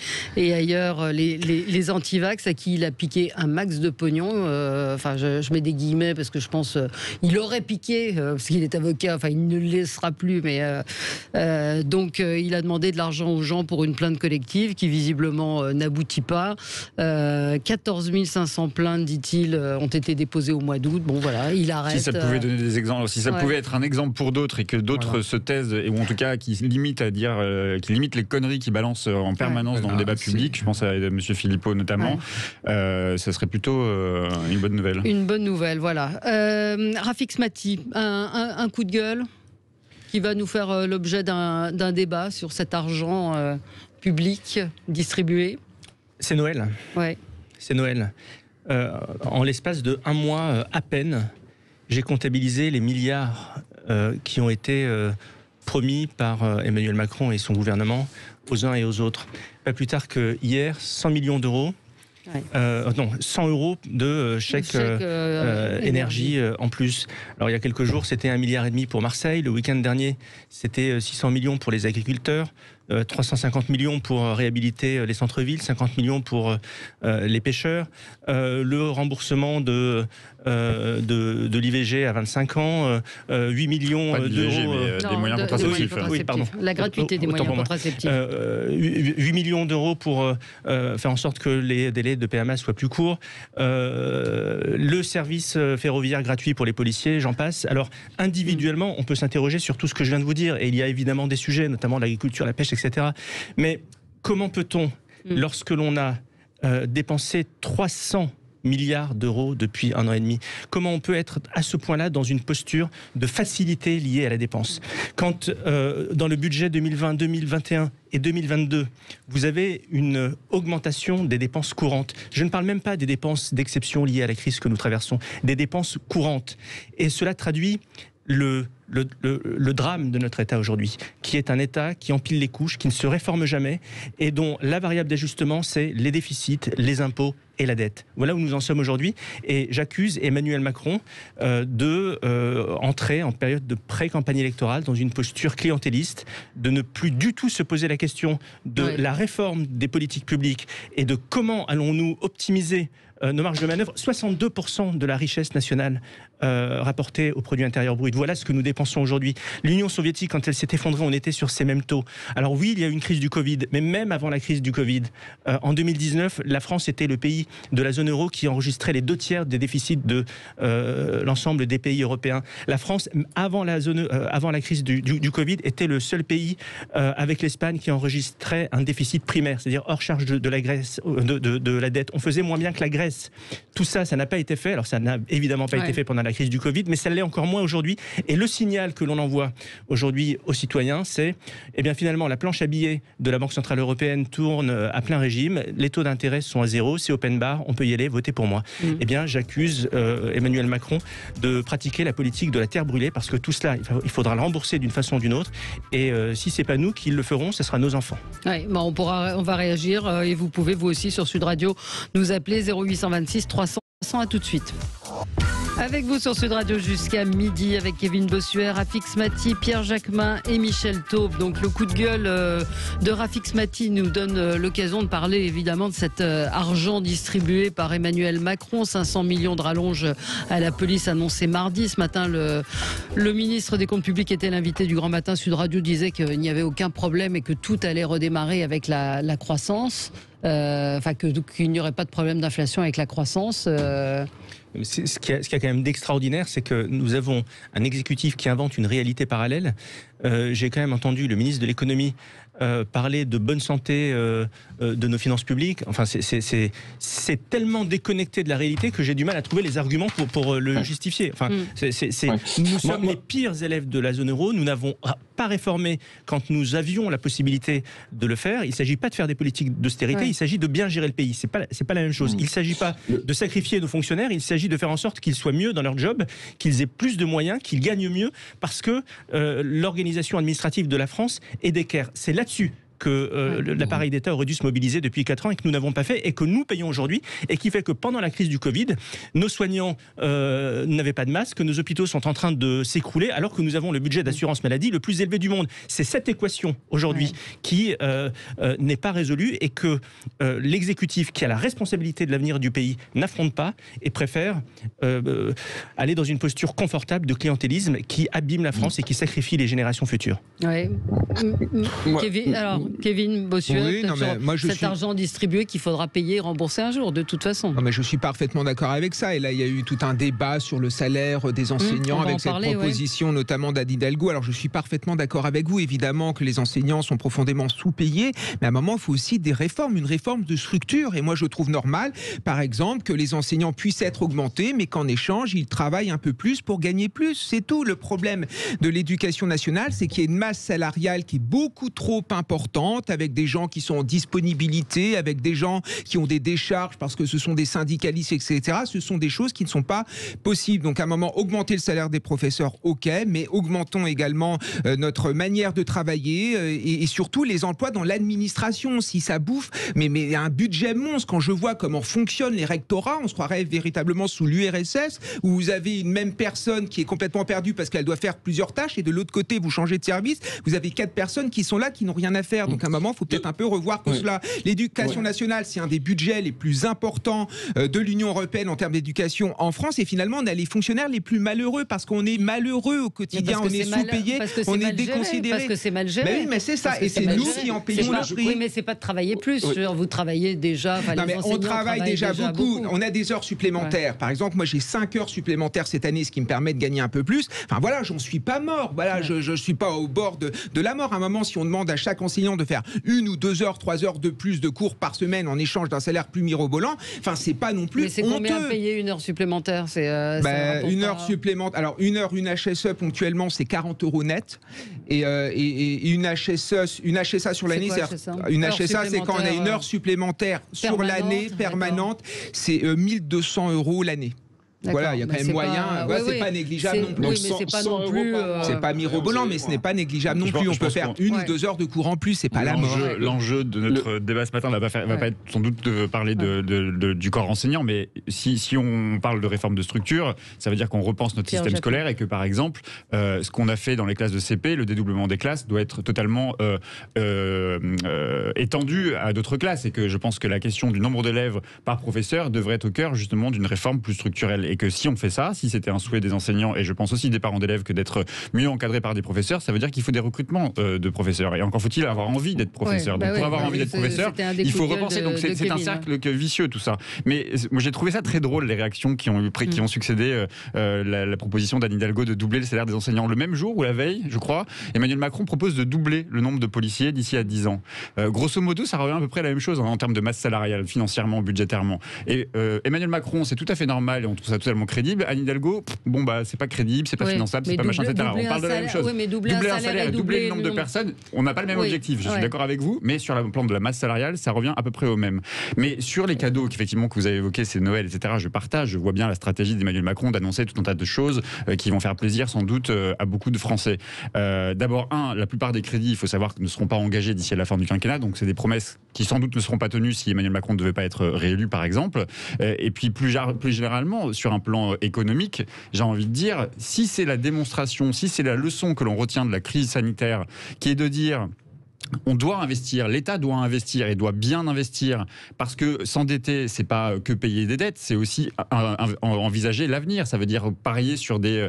ailleurs les anti-vax, à qui il a piqué un max de pognon. Je mets des guillemets parce que je pense il aurait piqué parce qu'il est avocat. Il ne le laissera plus, mais donc il a demandé de l'argent aux gens pour une plainte collective qui visiblement n'aboutit pas. 14 500 plaintes, dit-il, ont été déposées au mois d'août. Bon voilà, il arrête. Si ça pouvait donner des exemples, si ça pouvait être un exemple pour d'autres et que d'autres se taisent, ou en tout cas qui limitent les conneries qui balancent en permanence dans le débat public, je pense à M. Philippot notamment, ça serait plutôt une bonne nouvelle. Une bonne nouvelle, voilà. Rafik Smati, un coup de gueule qui va nous faire l'objet d'un débat sur cet argent public distribué. C'est Noël. Ouais. C'est Noël. En l'espace de 1 mois à peine, j'ai comptabilisé les milliards qui ont été promis par Emmanuel Macron et son gouvernement aux uns et aux autres. Pas plus tard que hier, 100 millions d'euros. 100 euros de chèque énergie en plus. Alors il y a quelques jours, c'était 1,5 milliard pour Marseille. Le week-end dernier, c'était 600 millions pour les agriculteurs. 350 millions pour réhabiliter les centres-villes, 50 millions pour les pêcheurs, le remboursement de l'IVG à 25 ans, 8 millions d'euros. Des moyens contraceptifs. Oui, pardon. La gratuité des moyens contraceptifs. 8 millions d'euros pour faire en sorte que les délais de PMA soient plus courts, le service ferroviaire gratuit pour les policiers, j'en passe. Alors, individuellement, on peut s'interroger sur tout ce que je viens de vous dire, et il y a évidemment des sujets, notamment l'agriculture, la pêche, etc. Mais comment peut-on, lorsque l'on a dépensé 300 milliards d'euros depuis 1 an et demi, comment on peut être à ce point-là dans une posture de facilité liée à la dépense? Quand dans le budget 2020, 2021 et 2022, vous avez une augmentation des dépenses courantes. Je ne parle même pas des dépenses d'exception liées à la crise que nous traversons, des dépenses courantes. Et cela traduit le drame de notre État aujourd'hui, qui est un État qui empile les couches, qui ne se réforme jamais et dont la variable d'ajustement, c'est les déficits, les impôts et la dette. Voilà où nous en sommes aujourd'hui. Et j'accuse Emmanuel Macron d'entrer en période de pré-campagne électorale dans une posture clientéliste, de ne plus du tout se poser la question de la réforme des politiques publiques et de comment allons-nous optimiser nos marges de manœuvre. 62% de la richesse nationale rapportée au produit intérieur brut. Voilà ce que nous dépensons aujourd'hui. L'Union soviétique, quand elle s'est effondrée, on était sur ces mêmes taux. Alors oui, il y a eu une crise du Covid, mais même avant la crise du Covid, en 2019, la France était le pays de la zone euro qui enregistrait les 2/3 des déficits de l'ensemble des pays européens. La France, avant la crise du Covid, était le seul pays avec l'Espagne qui enregistrait un déficit primaire, c'est-à-dire hors charge de la Grèce, de la dette. On faisait moins bien que la Grèce CRS, tout ça, ça n'a pas été fait. Alors ça n'a évidemment pas été fait pendant la crise du Covid, mais ça l'est encore moins aujourd'hui. Et le signal que l'on envoie aujourd'hui aux citoyens, c'est, eh bien finalement, la planche à billets de la Banque Centrale Européenne tourne à plein régime, les taux d'intérêt sont à zéro, c'est open bar, on peut y aller, votez pour moi. Eh bien j'accuse Emmanuel Macron de pratiquer la politique de la terre brûlée, parce que tout cela, il faudra le rembourser d'une façon ou d'une autre. Et si c'est pas nous qui le ferons, ce sera nos enfants. Ouais, bon, on va réagir et vous pouvez vous aussi sur Sud Radio nous appeler 0826 300. À tout de suite. Avec vous sur Sud Radio jusqu'à midi avec Kevin Bossuet, Rafik Smati, Pierre Jacquemin et Michel Taube. Donc le coup de gueule de Rafik Smati nous donne l'occasion de parler évidemment de cet argent distribué par Emmanuel Macron, 500 millions de rallonges à la police annoncé mardi. Ce matin, le ministre des Comptes Publics était l'invité du Grand Matin. Sud Radio disait qu'il n'y avait aucun problème et que tout allait redémarrer avec la croissance. Qu'il n'y aurait pas de problème d'inflation avec la croissance. Ce qu'il y a quand même d'extraordinaire, c'est que nous avons un exécutif qui invente une réalité parallèle. J'ai quand même entendu le ministre de l'économie parler de bonne santé de nos finances publiques. Enfin, c'est tellement déconnecté de la réalité que j'ai du mal à trouver les arguments pour le justifier. Enfin, nous sommes les pires élèves de la zone euro. Nous n'avons pas réformé quand nous avions la possibilité de le faire. Il ne s'agit pas de faire des politiques d'austérité, il s'agit de bien gérer le pays. C'est pas la même chose. Il ne s'agit pas de sacrifier nos fonctionnaires, il s'agit de faire en sorte qu'ils soient mieux dans leur job, qu'ils aient plus de moyens, qu'ils gagnent mieux, parce que l'organisation administrative de la France est d'équerre. C'est là-dessus que l'appareil d'État aurait dû se mobiliser depuis 4 ans et que nous n'avons pas fait et que nous payons aujourd'hui, et qui fait que pendant la crise du Covid, nos soignants n'avaient pas de masque, nos hôpitaux sont en train de s'écrouler alors que nous avons le budget d'assurance maladie le plus élevé du monde. C'est cette équation aujourd'hui qui n'est pas résolue et que l'exécutif qui a la responsabilité de l'avenir du pays n'affronte pas et préfère aller dans une posture confortable de clientélisme qui abîme la France et qui sacrifie les générations futures. Ouais. Kevin Bossuet, cet argent distribué qu'il faudra payer et rembourser un jour, de toute façon. Non, mais je suis parfaitement d'accord avec ça. Et là, il y a eu tout un débat sur le salaire des enseignants avec cette proposition notamment d'Anne Hidalgo. Alors, je suis parfaitement d'accord avec vous. Évidemment que les enseignants sont profondément sous-payés. Mais à un moment, il faut aussi des réformes, une réforme de structure. Et moi, je trouve normal, par exemple, que les enseignants puissent être augmentés, mais qu'en échange, ils travaillent un peu plus pour gagner plus. C'est tout. Le problème de l'éducation nationale, c'est qu'il y a une masse salariale qui est beaucoup trop importante, avec des gens qui sont en disponibilité, avec des gens qui ont des décharges parce que ce sont des syndicalistes, etc. Ce sont des choses qui ne sont pas possibles. Donc à un moment, augmenter le salaire des professeurs, ok, mais augmentons également notre manière de travailler et surtout les emplois dans l'administration. Si ça bouffe, mais un budget monstre. Quand je vois comment fonctionnent les rectorats, on se croirait véritablement sous l'URSS, où vous avez une même personne qui est complètement perdue parce qu'elle doit faire plusieurs tâches, et de l'autre côté, vous changez de service, vous avez 4 personnes qui sont là, qui n'ont rien à faire. Donc à un moment, il faut peut-être un peu revoir tout cela. L'éducation nationale, c'est un des budgets les plus importants de l'Union européenne en termes d'éducation en France. Et finalement, on a les fonctionnaires les plus malheureux parce qu'on est malheureux au quotidien, on est sous-payé, on est déconsidéré. Parce que c'est mal géré. Mais oui, mais c'est ça. Et c'est nous qui en payons le prix. Oui, mais c'est pas de travailler plus. Vous travaillez déjà. Non, mais on travaille déjà beaucoup. On a des heures supplémentaires. Par exemple, moi, j'ai 5 heures supplémentaires cette année, ce qui me permet de gagner un peu plus. Enfin voilà, j'en suis pas mort. Voilà, je suis pas au bord de la mort. À un moment, si on demande à chaque enseignant de faire 1 ou 2 heures, 3 heures de plus de cours par semaine en échange d'un salaire plus mirobolant, enfin c'est pas non plus. Mais c'est combien payer 1 heure supplémentaire? Une heure supplémentaire. Alors une HSE ponctuellement c'est 40 € net et une HSA sur l'année, une HSA c'est quand on a une heure supplémentaire sur l'année permanente, c'est 1200 € l'année. Voilà, il y a quand même moyen. C'est pas négligeable non plus. Oui, mais c'est pas non plus. C'est pas mirobolant, mais ce n'est pas négligeable non plus. On peut faire 1 ou 2 heures de cours en plus, c'est pas la mort. L'enjeu de notre débat ce matin va pas être sans doute de parler du corps enseignant, mais si on parle de réforme de structure, ça veut dire qu'on repense notre système scolaire et que par exemple, ce qu'on a fait dans les classes de CP, le dédoublement des classes, doit être totalement étendu à d'autres classes, et que je pense que la question du nombre d'élèves par professeur devrait être au cœur justement d'une réforme plus structurelle et Et que si on fait ça, si c'était un souhait des enseignants, et je pense aussi des parents d'élèves, que d'être mieux encadrés par des professeurs, ça veut dire qu'il faut des recrutements de professeurs. Et encore faut-il avoir envie d'être professeur. Donc pour avoir envie d'être professeur, il faut repenser. Donc c'est un cercle vicieux tout ça. Mais moi j'ai trouvé ça très drôle, les réactions qui ont succédé la proposition d'Anne Hidalgo de doubler le salaire des enseignants. Le même jour ou la veille, je crois, Emmanuel Macron propose de doubler le nombre de policiers d'ici à 10 ans. Grosso modo, ça revient à peu près à la même chose en termes de masse salariale, financièrement, budgétairement. Et Emmanuel Macron, c'est tout à fait normal et on trouve ça totalement crédible. Anne Hidalgo, bon bah c'est pas crédible, c'est pas finançable, c'est pas machin, etc. On parle de la même chose. Mais doubler un salaire et doubler le nombre de personnes, on n'a pas le même objectif. Je suis d'accord avec vous, mais sur le plan de la masse salariale, ça revient à peu près au même. Mais sur les cadeaux qu'effectivement que vous avez évoqués, c'est Noël, etc. Je partage, je vois bien la stratégie d'Emmanuel Macron d'annoncer tout un tas de choses qui vont faire plaisir sans doute à beaucoup de Français. D'abord, la plupart des crédits, il faut savoir, ne seront pas engagés d'ici à la fin du quinquennat, donc c'est des promesses qui sans doute ne seront pas tenues si Emmanuel Macron ne devait pas être réélu, par exemple. Et puis plus généralement, sur un plan économique, j'ai envie de dire, si c'est la démonstration, si c'est la leçon que l'on retient de la crise sanitaire, qui est de dire... On doit investir, l'État doit investir et doit bien investir, parce que s'endetter, c'est pas que payer des dettes, c'est aussi envisager l'avenir. Ça veut dire parier sur des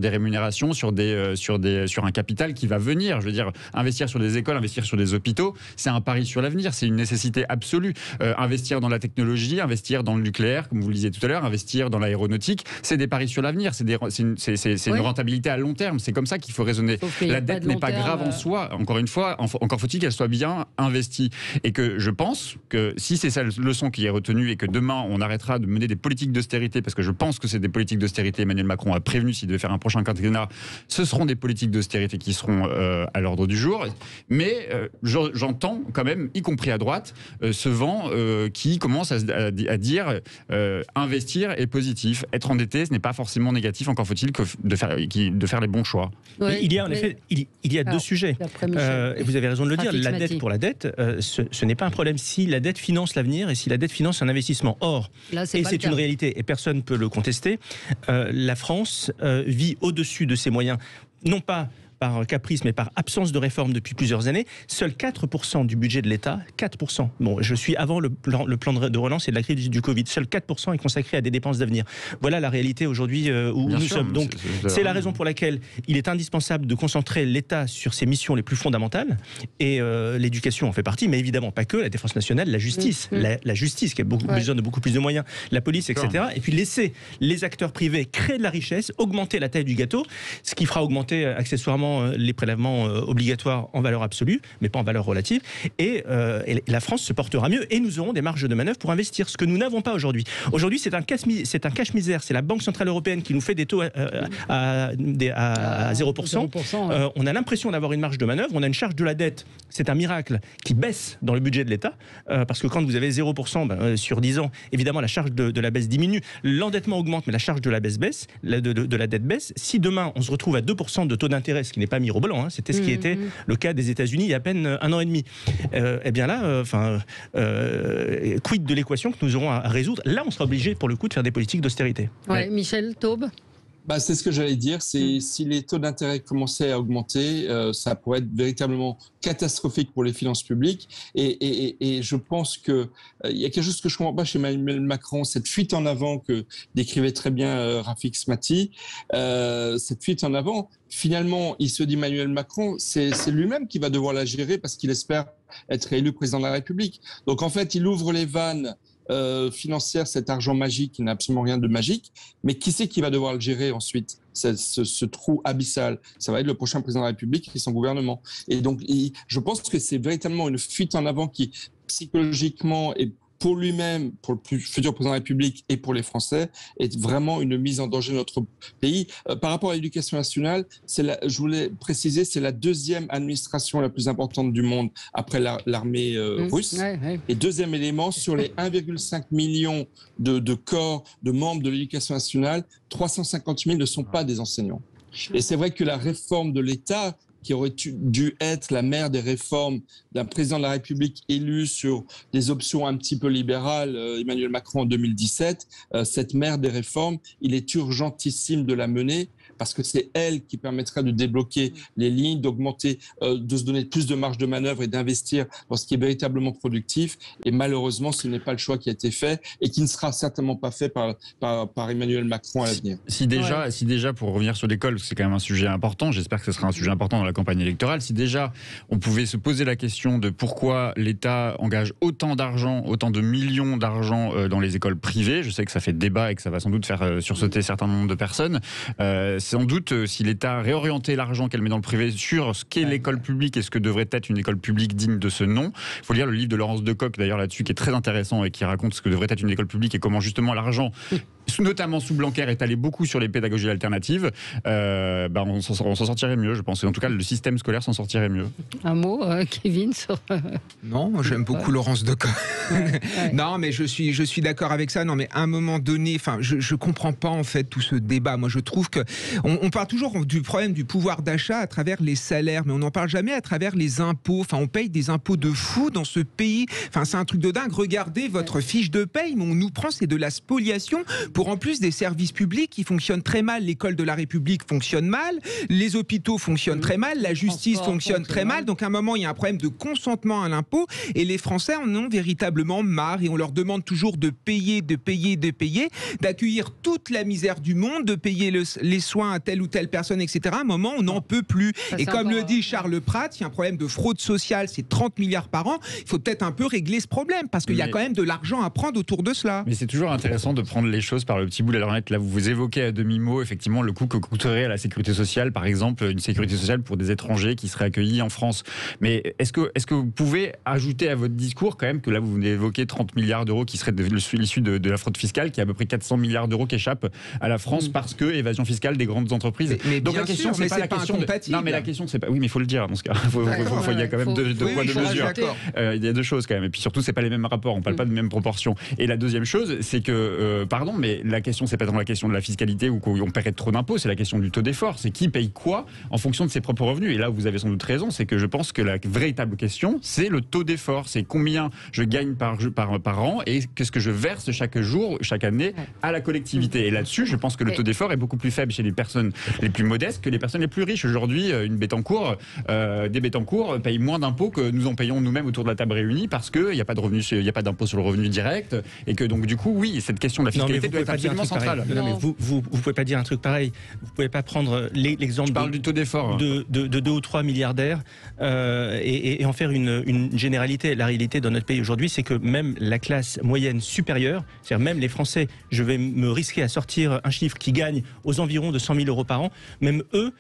rémunérations, sur un capital qui va venir. Je veux dire, investir sur des écoles, investir sur des hôpitaux, c'est un pari sur l'avenir, c'est une nécessité absolue. Investir dans la technologie, investir dans le nucléaire, comme vous le disiez tout à l'heure, investir dans l'aéronautique, c'est des paris sur l'avenir, c'est une rentabilité à long terme. C'est comme ça qu'il faut raisonner. La dette n'est pas grave en soi. Encore une fois, encore faut-il qu'elle soit bien investie. Et que je pense que si c'est cette leçon qui est retenue et que demain on arrêtera de mener des politiques d'austérité, parce que je pense que c'est des politiques d'austérité, Emmanuel Macron a prévenu s'il devait faire un prochain quinquennat, ce seront des politiques d'austérité qui seront à l'ordre du jour. Mais j'entends quand même, y compris à droite, ce vent qui commence à dire investir est positif, être endetté ce n'est pas forcément négatif, encore faut-il que de faire les bons choix. Oui, il y a en effet deux sujets. Et vous avez raison de le dire, la dette pour la dette, ce n'est pas un problème si la dette finance l'avenir et si la dette finance un investissement. Or, et c'est une réalité et personne ne peut le contester, la France vit au-dessus de ses moyens, non pas par caprice, mais par absence de réforme depuis plusieurs années. Seuls 4% du budget de l'État, 4%, bon, je suis avant le plan de relance et de la crise du Covid, seuls 4% est consacré à des dépenses d'avenir. Voilà la réalité aujourd'hui où nous sommes. Donc, c'est la raison pour laquelle il est indispensable de concentrer l'État sur ses missions les plus fondamentales, et l'éducation en fait partie, mais évidemment pas que, la défense nationale, la justice, la justice qui a besoin de beaucoup plus de moyens, la police, etc. Et puis laisser les acteurs privés créer de la richesse, augmenter la taille du gâteau, ce qui fera augmenter accessoirement les prélèvements obligatoires en valeur absolue, mais pas en valeur relative, et la France se portera mieux, et nous aurons des marges de manœuvre pour investir, ce que nous n'avons pas aujourd'hui. Aujourd'hui, c'est un cache-misère, c'est la Banque Centrale Européenne qui nous fait des taux à 0%. On a l'impression d'avoir une marge de manœuvre, on a une charge de la dette, c'est un miracle, qui baisse dans le budget de l'État, parce que quand vous avez 0% sur 10 ans, évidemment la charge de la baisse diminue, l'endettement augmente, mais la charge de la baisse baisse, de la dette baisse. Si demain on se retrouve à 2% de taux d'intérêt, ce qui n'est pas mirobolant, c'était ce qui était le cas des États-Unis il y a à peine un an et demi. Eh bien là, quid de l'équation que nous aurons à résoudre? Là, on sera obligé, pour le coup, de faire des politiques d'austérité. Ouais. Michel Taube. C'est ce que j'allais dire, c'est si les taux d'intérêt commençaient à augmenter, ça pourrait être véritablement catastrophique pour les finances publiques. Et je pense qu'il y a quelque chose que je ne comprends pas chez Emmanuel Macron, cette fuite en avant que décrivait très bien Rafik Smati, cette fuite en avant, finalement, il se dit Emmanuel Macron, c'est lui-même qui va devoir la gérer parce qu'il espère être élu président de la République. Donc en fait, il ouvre les vannes financière, cet argent magique qui n'a absolument rien de magique, mais qui c'est qui va devoir le gérer ensuite, ce trou abyssal? Ça va être le prochain président de la République et son gouvernement. Et donc, je pense que c'est véritablement une fuite en avant qui, psychologiquement, et pour lui-même, pour le futur président de la République et pour les Français, est vraiment une mise en danger de notre pays. Par rapport à l'éducation nationale, je voulais préciser, c'est la deuxième administration la plus importante du monde après l'armée russe. Et deuxième élément, sur les 1,5 million de corps, de membres de l'éducation nationale, 350 000 ne sont pas des enseignants. Et c'est vrai que la réforme de l'État, qui aurait dû être la mère des réformes d'un président de la République élu sur des options un petit peu libérales, Emmanuel Macron en 2017, cette mère des réformes, il est urgentissime de la mener parce que c'est elle qui permettra de débloquer les lignes, d'augmenter, de se donner plus de marge de manœuvre et d'investir dans ce qui est véritablement productif. Et malheureusement, ce n'est pas le choix qui a été fait et qui ne sera certainement pas fait par Emmanuel Macron à l'avenir. Si déjà, pour revenir sur l'école, c'est quand même un sujet important, j'espère que ce sera un sujet important dans la campagne électorale, si déjà on pouvait se poser la question de pourquoi l'État engage autant d'argent, autant de millions d'argent dans les écoles privées, je sais que ça fait débat et que ça va sans doute faire sursauter un certain nombre de personnes, sans doute si l'État réorientait l'argent qu'elle met dans le privé sur ce qu'est l'école publique et ce que devrait être une école publique digne de ce nom. Il faut lire le livre de Laurence Decoq d'ailleurs là-dessus qui est très intéressant et qui raconte ce que devrait être une école publique et comment justement l'argent, notamment sous Blanquer, est allé beaucoup sur les pédagogies alternatives. On s'en sortirait mieux, je pense. Et en tout cas, le système scolaire s'en sortirait mieux. Un mot, Kevin sur... Non, j'aime beaucoup Laurence Decoq. Non, mais je suis d'accord avec ça. Non, mais à un moment donné, je comprends pas en fait tout ce débat. Moi, je trouve que on parle toujours du problème du pouvoir d'achat à travers les salaires, mais on n'en parle jamais à travers les impôts. On paye des impôts de fou dans ce pays. C'est un truc de dingue. Regardez votre fiche de paye, mais on nous prend, c'est de la spoliation pour en plus des services publics qui fonctionnent très mal. L'école de la République fonctionne mal, les hôpitaux fonctionnent très mal, la justice fonctionne très mal. Donc à un moment, il y a un problème de consentement à l'impôt et les Français en ont véritablement marre et on leur demande toujours de payer, d'accueillir toute la misère du monde, de payer les soins à telle ou telle personne, etc. À un moment, on n'en peut plus. Et comme le dit Charles Prats, il y a un problème de fraude sociale, c'est 30 milliards par an. Il faut peut-être un peu régler ce problème parce qu'il y a quand même de l'argent à prendre autour de cela. Mais c'est toujours intéressant de prendre les choses par le petit bout de la lorgnette. Là, vous évoquez à demi-mot effectivement le coût que coûterait à la sécurité sociale, par exemple, une sécurité sociale pour des étrangers qui seraient accueillis en France. Mais est-ce que vous pouvez ajouter à votre discours quand même que là, vous venez d'évoquer 30 milliards d'euros qui seraient l'issue de la fraude fiscale, qui est à peu près 400 milliards d'euros qui échappent à la France parce que évasion fiscale des grandes entreprises. Mais donc la question, c'est pas la question. Non, mais la question, c'est pas. Oui, mais il faut le dire dans ce cas. Il y a quand même deux poids, deux mesures. Il y a deux choses quand même. Et puis surtout, c'est pas les mêmes rapports. On parle pas de mêmes proportions. Et la deuxième chose, c'est que, pardon, mais la question, c'est pas tant la question de la fiscalité ou qu'on paierait trop d'impôts, c'est la question du taux d'effort. C'est qui paye quoi en fonction de ses propres revenus. Et là, vous avez sans doute raison, c'est que je pense que la véritable question, c'est le taux d'effort. C'est combien je gagne par an et qu'est-ce que je verse chaque jour, chaque année à la collectivité. Et là-dessus, je pense que le taux d'effort est beaucoup plus faible chez les personnes les plus modestes que les personnes les plus riches. Aujourd'hui, des Bettencourt payent moins d'impôts que nous en payons nous-mêmes autour de la table réunie parce qu'il n'y a pas de revenus, il n'y a pas d'impôt sur le revenu direct et que donc du coup, oui, cette question de la fiscalité doit être absolument centrale. Non, mais vous pouvez pas dire un truc pareil. Vous pouvez pas prendre l'exemple du taux d'effort de 2 ou 3 milliardaires et en faire une généralité. La réalité dans notre pays aujourd'hui, c'est que même la classe moyenne supérieure, c'est-à-dire même les Français, je vais me risquer à sortir un chiffre qui gagne aux environs de 100 000 euros par an, même eux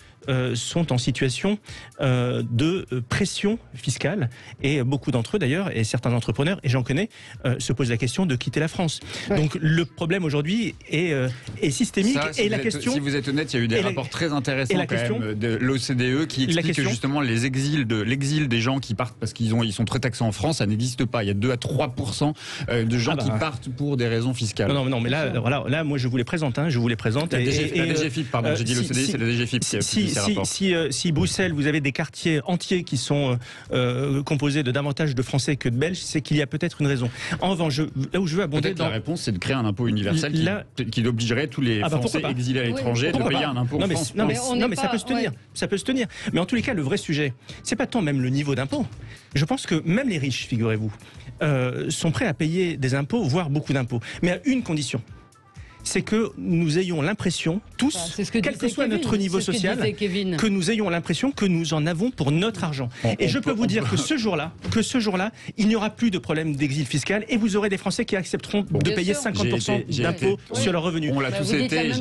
sont en situation de pression fiscale et beaucoup d'entre eux d'ailleurs, et certains entrepreneurs, et j'en connais, se posent la question de quitter la France. Donc le problème aujourd'hui est systémique. Ça, si vous êtes honnête, il y a eu des rapports très intéressants quand même de l'OCDE qui expliquent que justement l'exil des gens qui partent parce qu'ils sont très taxés en France, ça n'existe pas. Il y a 2 à 3% de gens qui partent pour des raisons fiscales. Non, mais là, moi je vous les présente. La DGFIP, pardon, j'ai dit l'OCDE, c'est la DGFIP qui a publié ces rapports. Si Bruxelles, vous avez des quartiers entiers qui sont composés de davantage de Français que de Belges, c'est qu'il y a peut-être une raison. En revanche, là où je veux abonder... Peut-être la réponse, c'est de créer un impôt universel qui obligerait tous les Français exilés à l'étranger de payer un impôt en France. Non, mais ça peut se tenir. Ça peut se tenir. Mais en tous les cas, le vrai sujet, c'est pas tant même le niveau d'impôt. Je pense que même les riches, figurez-vous, sont prêts à payer des impôts, voire beaucoup d'impôts. Mais à une condition. C'est que nous ayons l'impression, tous, quel que soit notre niveau social, que nous ayons l'impression que nous en avons pour notre argent. Et je peux vous dire que ce jour-là, il n'y aura plus de problème d'exil fiscal et vous aurez des Français qui accepteront de payer 50% d'impôts sur leurs revenus. On l'a tous été.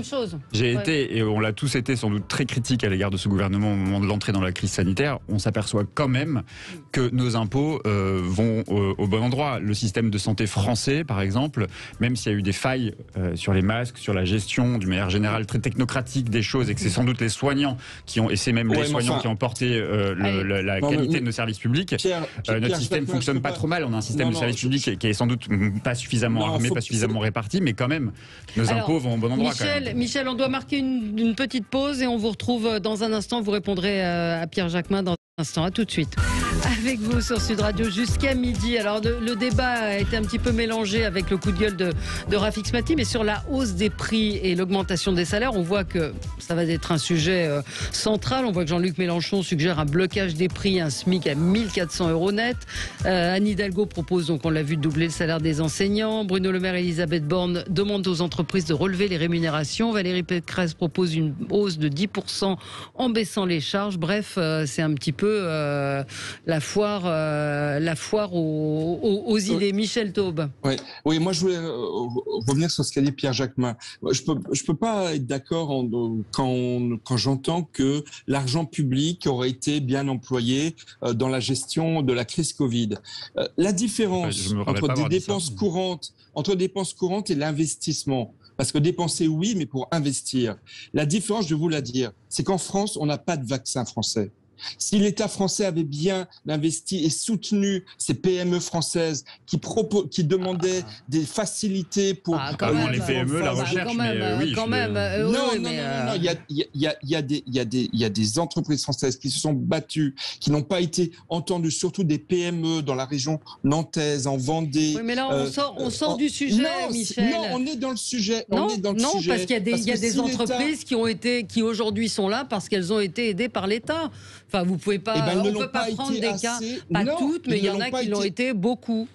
J'ai été, et on l'a tous été sans doute très critique à l'égard de ce gouvernement au moment de l'entrée dans la crise sanitaire. On s'aperçoit quand même que nos impôts vont au bon endroit. Le système de santé français, par exemple, même s'il y a eu des failles sur les masques, sur la gestion d'une manière générale très technocratique des choses et que c'est sans doute les soignants qui ont, et c'est même les soignants qui ont porté la qualité de nos services publics. Notre système ne fonctionne pas trop mal. On a un système de services publics qui est sans doute pas suffisamment armé, pas suffisamment réparti, mais quand même, nos impôts vont au bon endroit. Michel, on doit marquer une petite pause et on vous retrouve dans un instant. Vous répondrez à Pierre Jacquemin dans un instant. À tout de suite. Avec vous sur Sud Radio jusqu'à midi. Alors le débat a été un petit peu mélangé avec le coup de gueule de Rafik Smati, mais sur la hausse des prix et l'augmentation des salaires, on voit que ça va être un sujet central. On voit que Jean-Luc Mélenchon suggère un blocage des prix, un SMIC à 1400 € net. Anne Hidalgo propose, donc on l'a vu, de doubler le salaire des enseignants. Bruno Le Maire et Elisabeth Borne demandent aux entreprises de relever les rémunérations. Valérie Pécresse propose une hausse de 10% en baissant les charges. Bref, c'est un petit peu la foire aux idées. Michel Taube. Oui, moi je voulais revenir sur ce qu'a dit Pierre Jacquemin. Je peux pas être d'accord quand j'entends que l'argent public aurait été bien employé dans la gestion de la crise Covid. La différence entre dépenses courantes et l'investissement. Parce que dépenser, oui, mais pour investir. La différence, je vais vous la dire, c'est qu'en France, on n'a pas de vaccin français. Si l'État français avait bien investi et soutenu ces PME françaises qui demandaient des facilités pour les PME, la recherche, il y a des entreprises françaises qui se sont battues, qui n'ont pas été entendues, surtout des PME dans la région nantaise, en Vendée. Oui, mais là on sort du sujet, Michel. Non, on est dans le sujet. Parce qu'il y a des entreprises qui aujourd'hui sont là parce qu'elles ont été aidées par l'État. Enfin, vous pouvez pas. On ne peut pas prendre des cas, pas toutes, mais il y en a qui l'ont été beaucoup.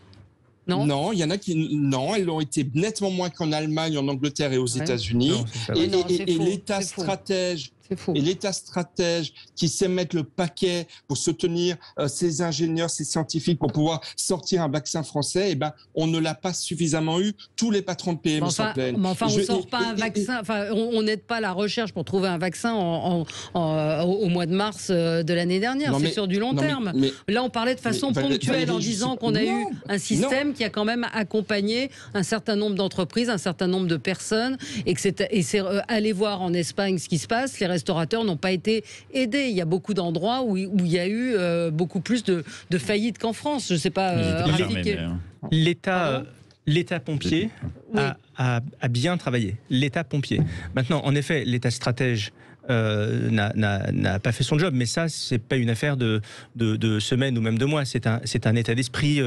Non, il y en a qui elles l'ont été nettement moins qu'en Allemagne, en Angleterre et aux États-Unis. Et l'État stratège. Et l'État stratège qui sait mettre le paquet pour soutenir ses ingénieurs, ses scientifiques pour pouvoir sortir un vaccin français, on ne l'a pas suffisamment eu. Tous les patrons de PME s'en plaignent. Mais enfin, on ne sort pas un vaccin. On n'aide pas la recherche pour trouver un vaccin au mois de mars de l'année dernière. C'est sur du long terme. Là, on parlait de façon ponctuelle en disant qu'on a eu un système qui a quand même accompagné un certain nombre d'entreprises, un certain nombre de personnes, et c'est aller voir en Espagne ce qui se passe. Les restaurateurs n'ont pas été aidés. Il y a beaucoup d'endroits où il y a eu beaucoup plus de faillites qu'en France. Je ne sais pas. L'État pompier a bien travaillé. L'État pompier. Maintenant, en effet, l'État stratège n'a pas fait son job, mais ça, c'est pas une affaire de semaines ou même de mois. C'est un état d'esprit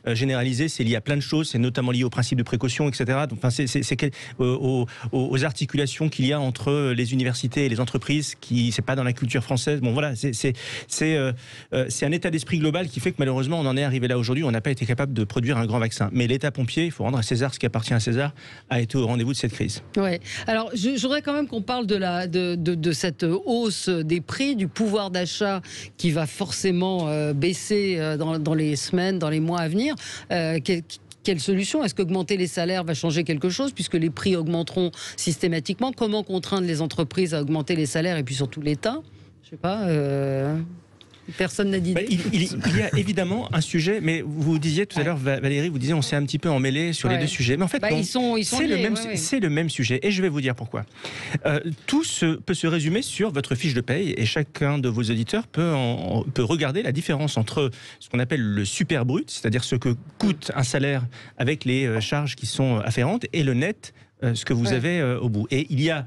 généralisé. C'est lié à plein de choses. C'est notamment lié au principe de précaution, etc. Donc, aux articulations qu'il y a entre les universités et les entreprises. C'est pas dans la culture française. Bon, voilà. C'est un état d'esprit global qui fait que malheureusement, on en est arrivé là aujourd'hui. On n'a pas été capable de produire un grand vaccin. Mais l'État pompier, il faut rendre à César ce qui appartient à César, a été au rendez-vous de cette crise. Ouais. Alors, je voudrais quand même qu'on parle de cette hausse des prix, du pouvoir d'achat qui va forcément baisser dans les semaines, dans les mois à venir. Quelle solution ? Est-ce qu'augmenter les salaires va changer quelque chose puisque les prix augmenteront systématiquement ? Comment contraindre les entreprises à augmenter les salaires et puis surtout l'État ? Je ne sais pas... Personne n'a d'idée. Il y a évidemment un sujet, mais vous disiez tout à l'heure, Valérie, vous disiez on s'est un petit peu emmêlé sur les deux sujets. Mais en fait, c'est le même sujet. Et je vais vous dire pourquoi. Tout peut se résumer sur votre fiche de paye et chacun de vos auditeurs peut regarder la différence entre ce qu'on appelle le super brut, c'est-à-dire ce que coûte un salaire avec les charges qui sont afférentes, et le net, ce que vous avez au bout. Et il y a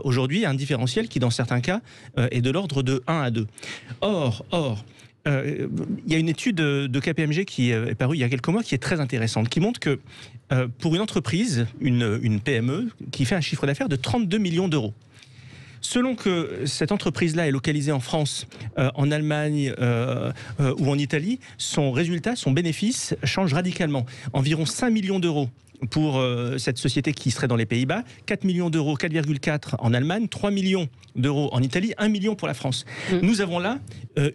aujourd'hui un différentiel qui, dans certains cas, est de l'ordre de 1 à 2. Or, il y a une étude de KPMG qui est parue il y a quelques mois qui est très intéressante, qui montre que pour une entreprise, une PME, qui fait un chiffre d'affaires de 32 millions d'euros, selon que cette entreprise-là est localisée en France, en Allemagne ou en Italie, son résultat, son bénéfice change radicalement. Environ 5 millions d'euros pour cette société qui serait dans les Pays-Bas, 4 millions d'euros, 4,4 en Allemagne, 3 millions d'euros en Italie, 1 million pour la France. Nous avons là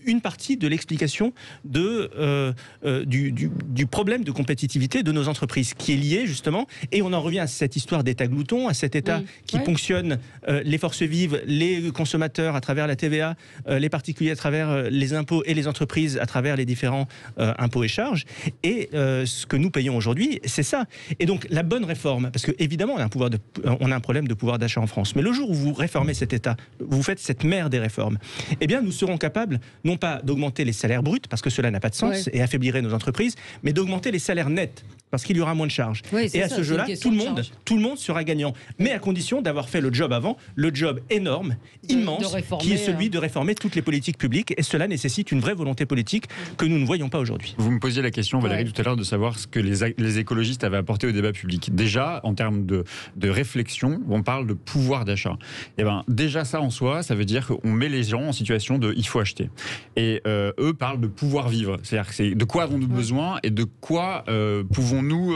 une partie de l'explication du problème de compétitivité de nos entreprises, qui est lié justement, et on en revient à cette histoire d'État glouton, à cet État qui ponctionne les forces vives, les consommateurs à travers la TVA, les particuliers à travers les impôts et les entreprises à travers les différents impôts et charges. Et ce que nous payons aujourd'hui, c'est ça. Et donc, donc la bonne réforme, parce que évidemment on a un problème de pouvoir d'achat en France, mais le jour où vous réformez cet État, vous faites cette mère des réformes, eh bien nous serons capables non pas d'augmenter les salaires bruts, parce que cela n'a pas de sens et affaiblirait nos entreprises, mais d'augmenter les salaires nets, parce qu'il y aura moins de charges. Et à ce jeu-là, tout le monde sera gagnant, mais à condition d'avoir fait le job avant, le job énorme, immense, qui est celui de réformer toutes les politiques publiques, et cela nécessite une vraie volonté politique que nous ne voyons pas aujourd'hui. Vous me posiez la question, Valérie, tout à l'heure, de savoir ce que les écologistes avaient apporté au débat public. Déjà, en termes de réflexion, on parle de pouvoir d'achat. Et ben, déjà ça en soi, ça veut dire qu'on met les gens en situation de il faut acheter. Et eux parlent de pouvoir vivre. C'est-à-dire que c'est de quoi avons-nous besoin et de quoi pouvons-nous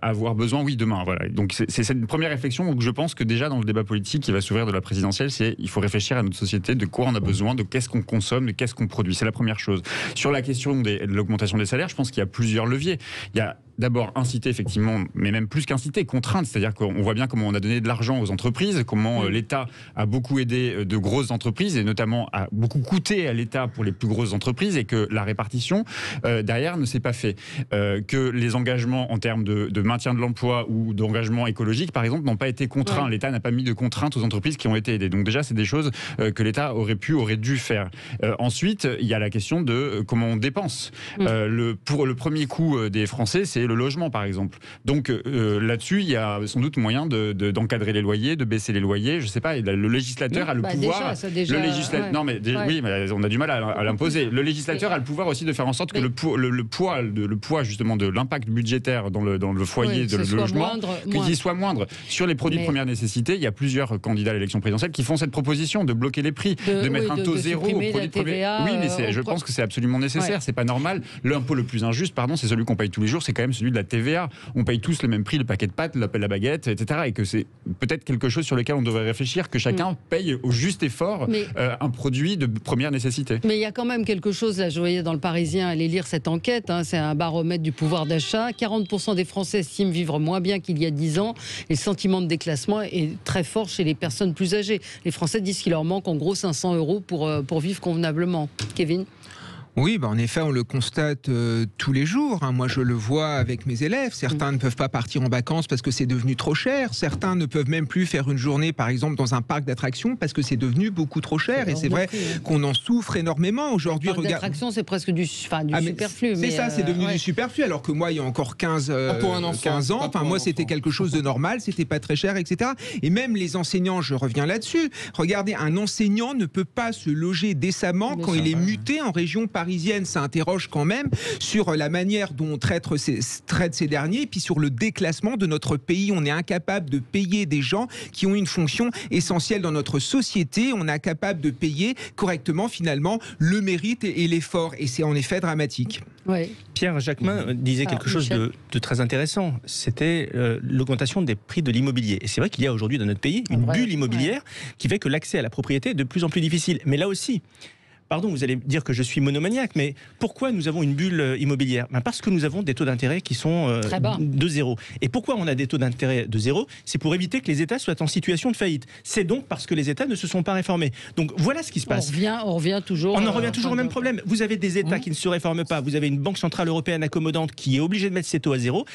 avoir besoin, demain. Voilà. Donc c'est une première réflexion. Donc je pense que déjà dans le débat politique qui va s'ouvrir de la présidentielle, il faut réfléchir à notre société, de quoi on a besoin, de qu'est-ce qu'on consomme, de qu'est-ce qu'on produit. C'est la première chose. Sur la question de l'augmentation des salaires, je pense qu'il y a plusieurs leviers. Il y a d'abord inciter effectivement, mais même plus qu'inciter, contraindre, c'est-à-dire qu'on voit bien comment on a donné de l'argent aux entreprises, comment l'État a beaucoup aidé de grosses entreprises et notamment a beaucoup coûté à l'État pour les plus grosses entreprises et que la répartition derrière ne s'est pas fait. Que les engagements en termes de maintien de l'emploi ou d'engagement écologique, par exemple, n'ont pas été contraints. L'État n'a pas mis de contraintes aux entreprises qui ont été aidées. Donc déjà, c'est des choses que l'État aurait dû faire. Ensuite, il y a la question de comment on dépense. Pour le premier coup des Français, c'est le logement, par exemple. Donc là-dessus, il y a sans doute moyen d'encadrer les loyers, de baisser les loyers. Je ne sais pas. Le législateur a le pouvoir. Non, mais oui, mais on a du mal à l'imposer. Le législateur a le pouvoir aussi de faire en sorte que le poids justement de l'impact budgétaire dans le foyer de logement, qu'il soit moindre. Sur les produits de première nécessité, il y a plusieurs candidats à l'élection présidentielle qui font cette proposition de bloquer les prix, de mettre un taux zéro aux produits de première. Oui, mais je pense que c'est absolument nécessaire. C'est pas normal. L'impôt le plus injuste, c'est celui qu'on paye tous les jours. C'est quand même celui de la TVA. On paye tous le même prix, le paquet de pâtes, la baguette, etc. Et que c'est peut-être quelque chose sur lequel on devrait réfléchir, que chacun paye au juste effort un produit de première nécessité. Mais il y a quand même quelque chose, là je voyais dans le Parisien, aller lire cette enquête, c'est un baromètre du pouvoir d'achat. 40% des Français estiment vivre moins bien qu'il y a 10 ans. Et le sentiment de déclassement est très fort chez les personnes plus âgées. Les Français disent qu'il leur manque en gros 500 € pour vivre convenablement. Kevin ? Oui, en effet, on le constate tous les jours. Moi, je le vois avec mes élèves. Certains ne peuvent pas partir en vacances parce que c'est devenu trop cher. Certains ne peuvent même plus faire une journée, par exemple, dans un parc d'attractions parce que c'est devenu beaucoup trop cher. Et c'est vrai qu'on en souffre énormément aujourd'hui. Le parc d'attractions, c'est presque du superflu. C'est ça, c'est devenu du superflu. Alors que moi, il y a encore 15 ans, moi, c'était quelque chose de normal. C'était pas très cher, etc. Et même les enseignants, je reviens là-dessus. Regardez, un enseignant ne peut pas se loger décemment quand il est muté en région parisienne. Ça interroge quand même sur la manière dont on traite ces derniers et puis sur le déclassement de notre pays. On est incapable de payer des gens qui ont une fonction essentielle dans notre société. On est incapable de payer correctement finalement le mérite et l'effort. Et c'est en effet dramatique. Ouais. Pierre Jacquemin disait quelque chose de très intéressant. C'était l'augmentation des prix de l'immobilier. Et c'est vrai qu'il y a aujourd'hui dans notre pays une bulle immobilière qui fait que l'accès à la propriété est de plus en plus difficile. Mais là aussi, pardon, vous allez dire que je suis monomaniaque, mais pourquoi nous avons une bulle immobilière ? Parce que nous avons des taux d'intérêt qui sont de zéro. Et pourquoi on a des taux d'intérêt de zéro ? C'est pour éviter que les États soient en situation de faillite. C'est donc parce que les États ne se sont pas réformés. Donc voilà ce qui se passe. On revient toujours au même problème. Vous avez des États qui ne se réforment pas. Vous avez une banque centrale européenne accommodante qui est obligée de mettre ses taux à zéro.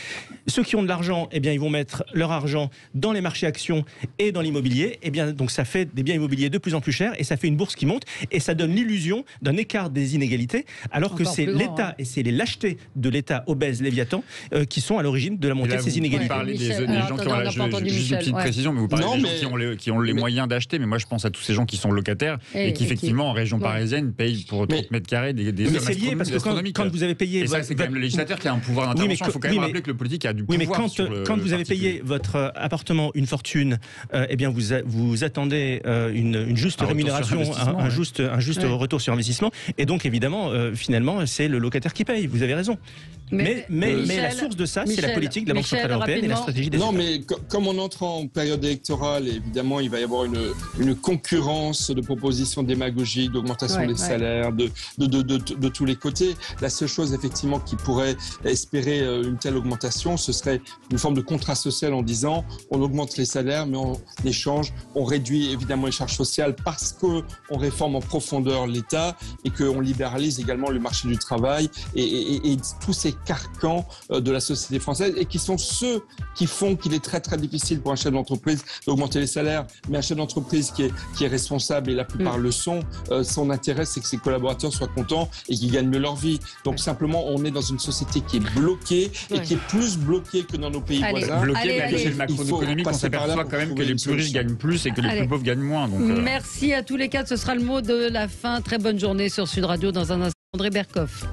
Ceux qui ont de l'argent, ils vont mettre leur argent dans les marchés actions et dans l'immobilier. Donc ça fait des biens immobiliers de plus en plus chers et ça fait une bourse qui monte et ça donne l'illusion d'un écart des inégalités, alors que c'est l'État et c'est les lâchetés de l'État obèse Léviathan qui sont à l'origine de la montée de ces inégalités. Vous parlez des gens qui ont juste une petite précision, mais vous parlez des gens qui ont les moyens d'acheter, mais moi je pense à tous ces gens qui sont locataires et qui effectivement en région parisienne payent pour 30 mètres carrés des sommes astronomiques. Quand vous avez payé... Et ça c'est quand même le législateur qui a un pouvoir d'intervention, il faut quand même rappeler que le politique a du pouvoir. Oui, mais quand vous avez payé votre appartement une fortune, vous attendez une juste rémunération, un juste retour sur investissement, et donc évidemment finalement c'est le locataire qui paye, vous avez raison, mais la source de ça c'est la politique de la Banque Centrale Européenne et la stratégie des États. Mais comme on entre en période électorale, évidemment il va y avoir une concurrence de propositions démagogiques, d'augmentation des salaires de tous les côtés. La seule chose effectivement qui pourrait espérer une telle augmentation, ce serait une forme de contrat social en disant on augmente les salaires mais en échange on réduit évidemment les charges sociales parce qu'on réforme en profondeur l'État et qu'on libéralise également le marché du travail et tous ces carcans de la société française et qui sont ceux qui font qu'il est très très difficile pour un chef d'entreprise d'augmenter les salaires. Mais un chef d'entreprise qui est responsable, et la plupart le sont, son intérêt c'est que ses collaborateurs soient contents et qu'ils gagnent mieux leur vie. Donc simplement, on est dans une société qui est bloquée et qui est plus bloquée que dans nos pays voisins. Bloquée, mais chez le macroéconomique, on s'aperçoit quand même que les plus riches gagnent plus et que les plus pauvres gagnent moins. Donc, merci à tous les quatre, ce sera le mot de la fin. Très bonne journée sur Sud Radio. Dans un instant, André Berkoff.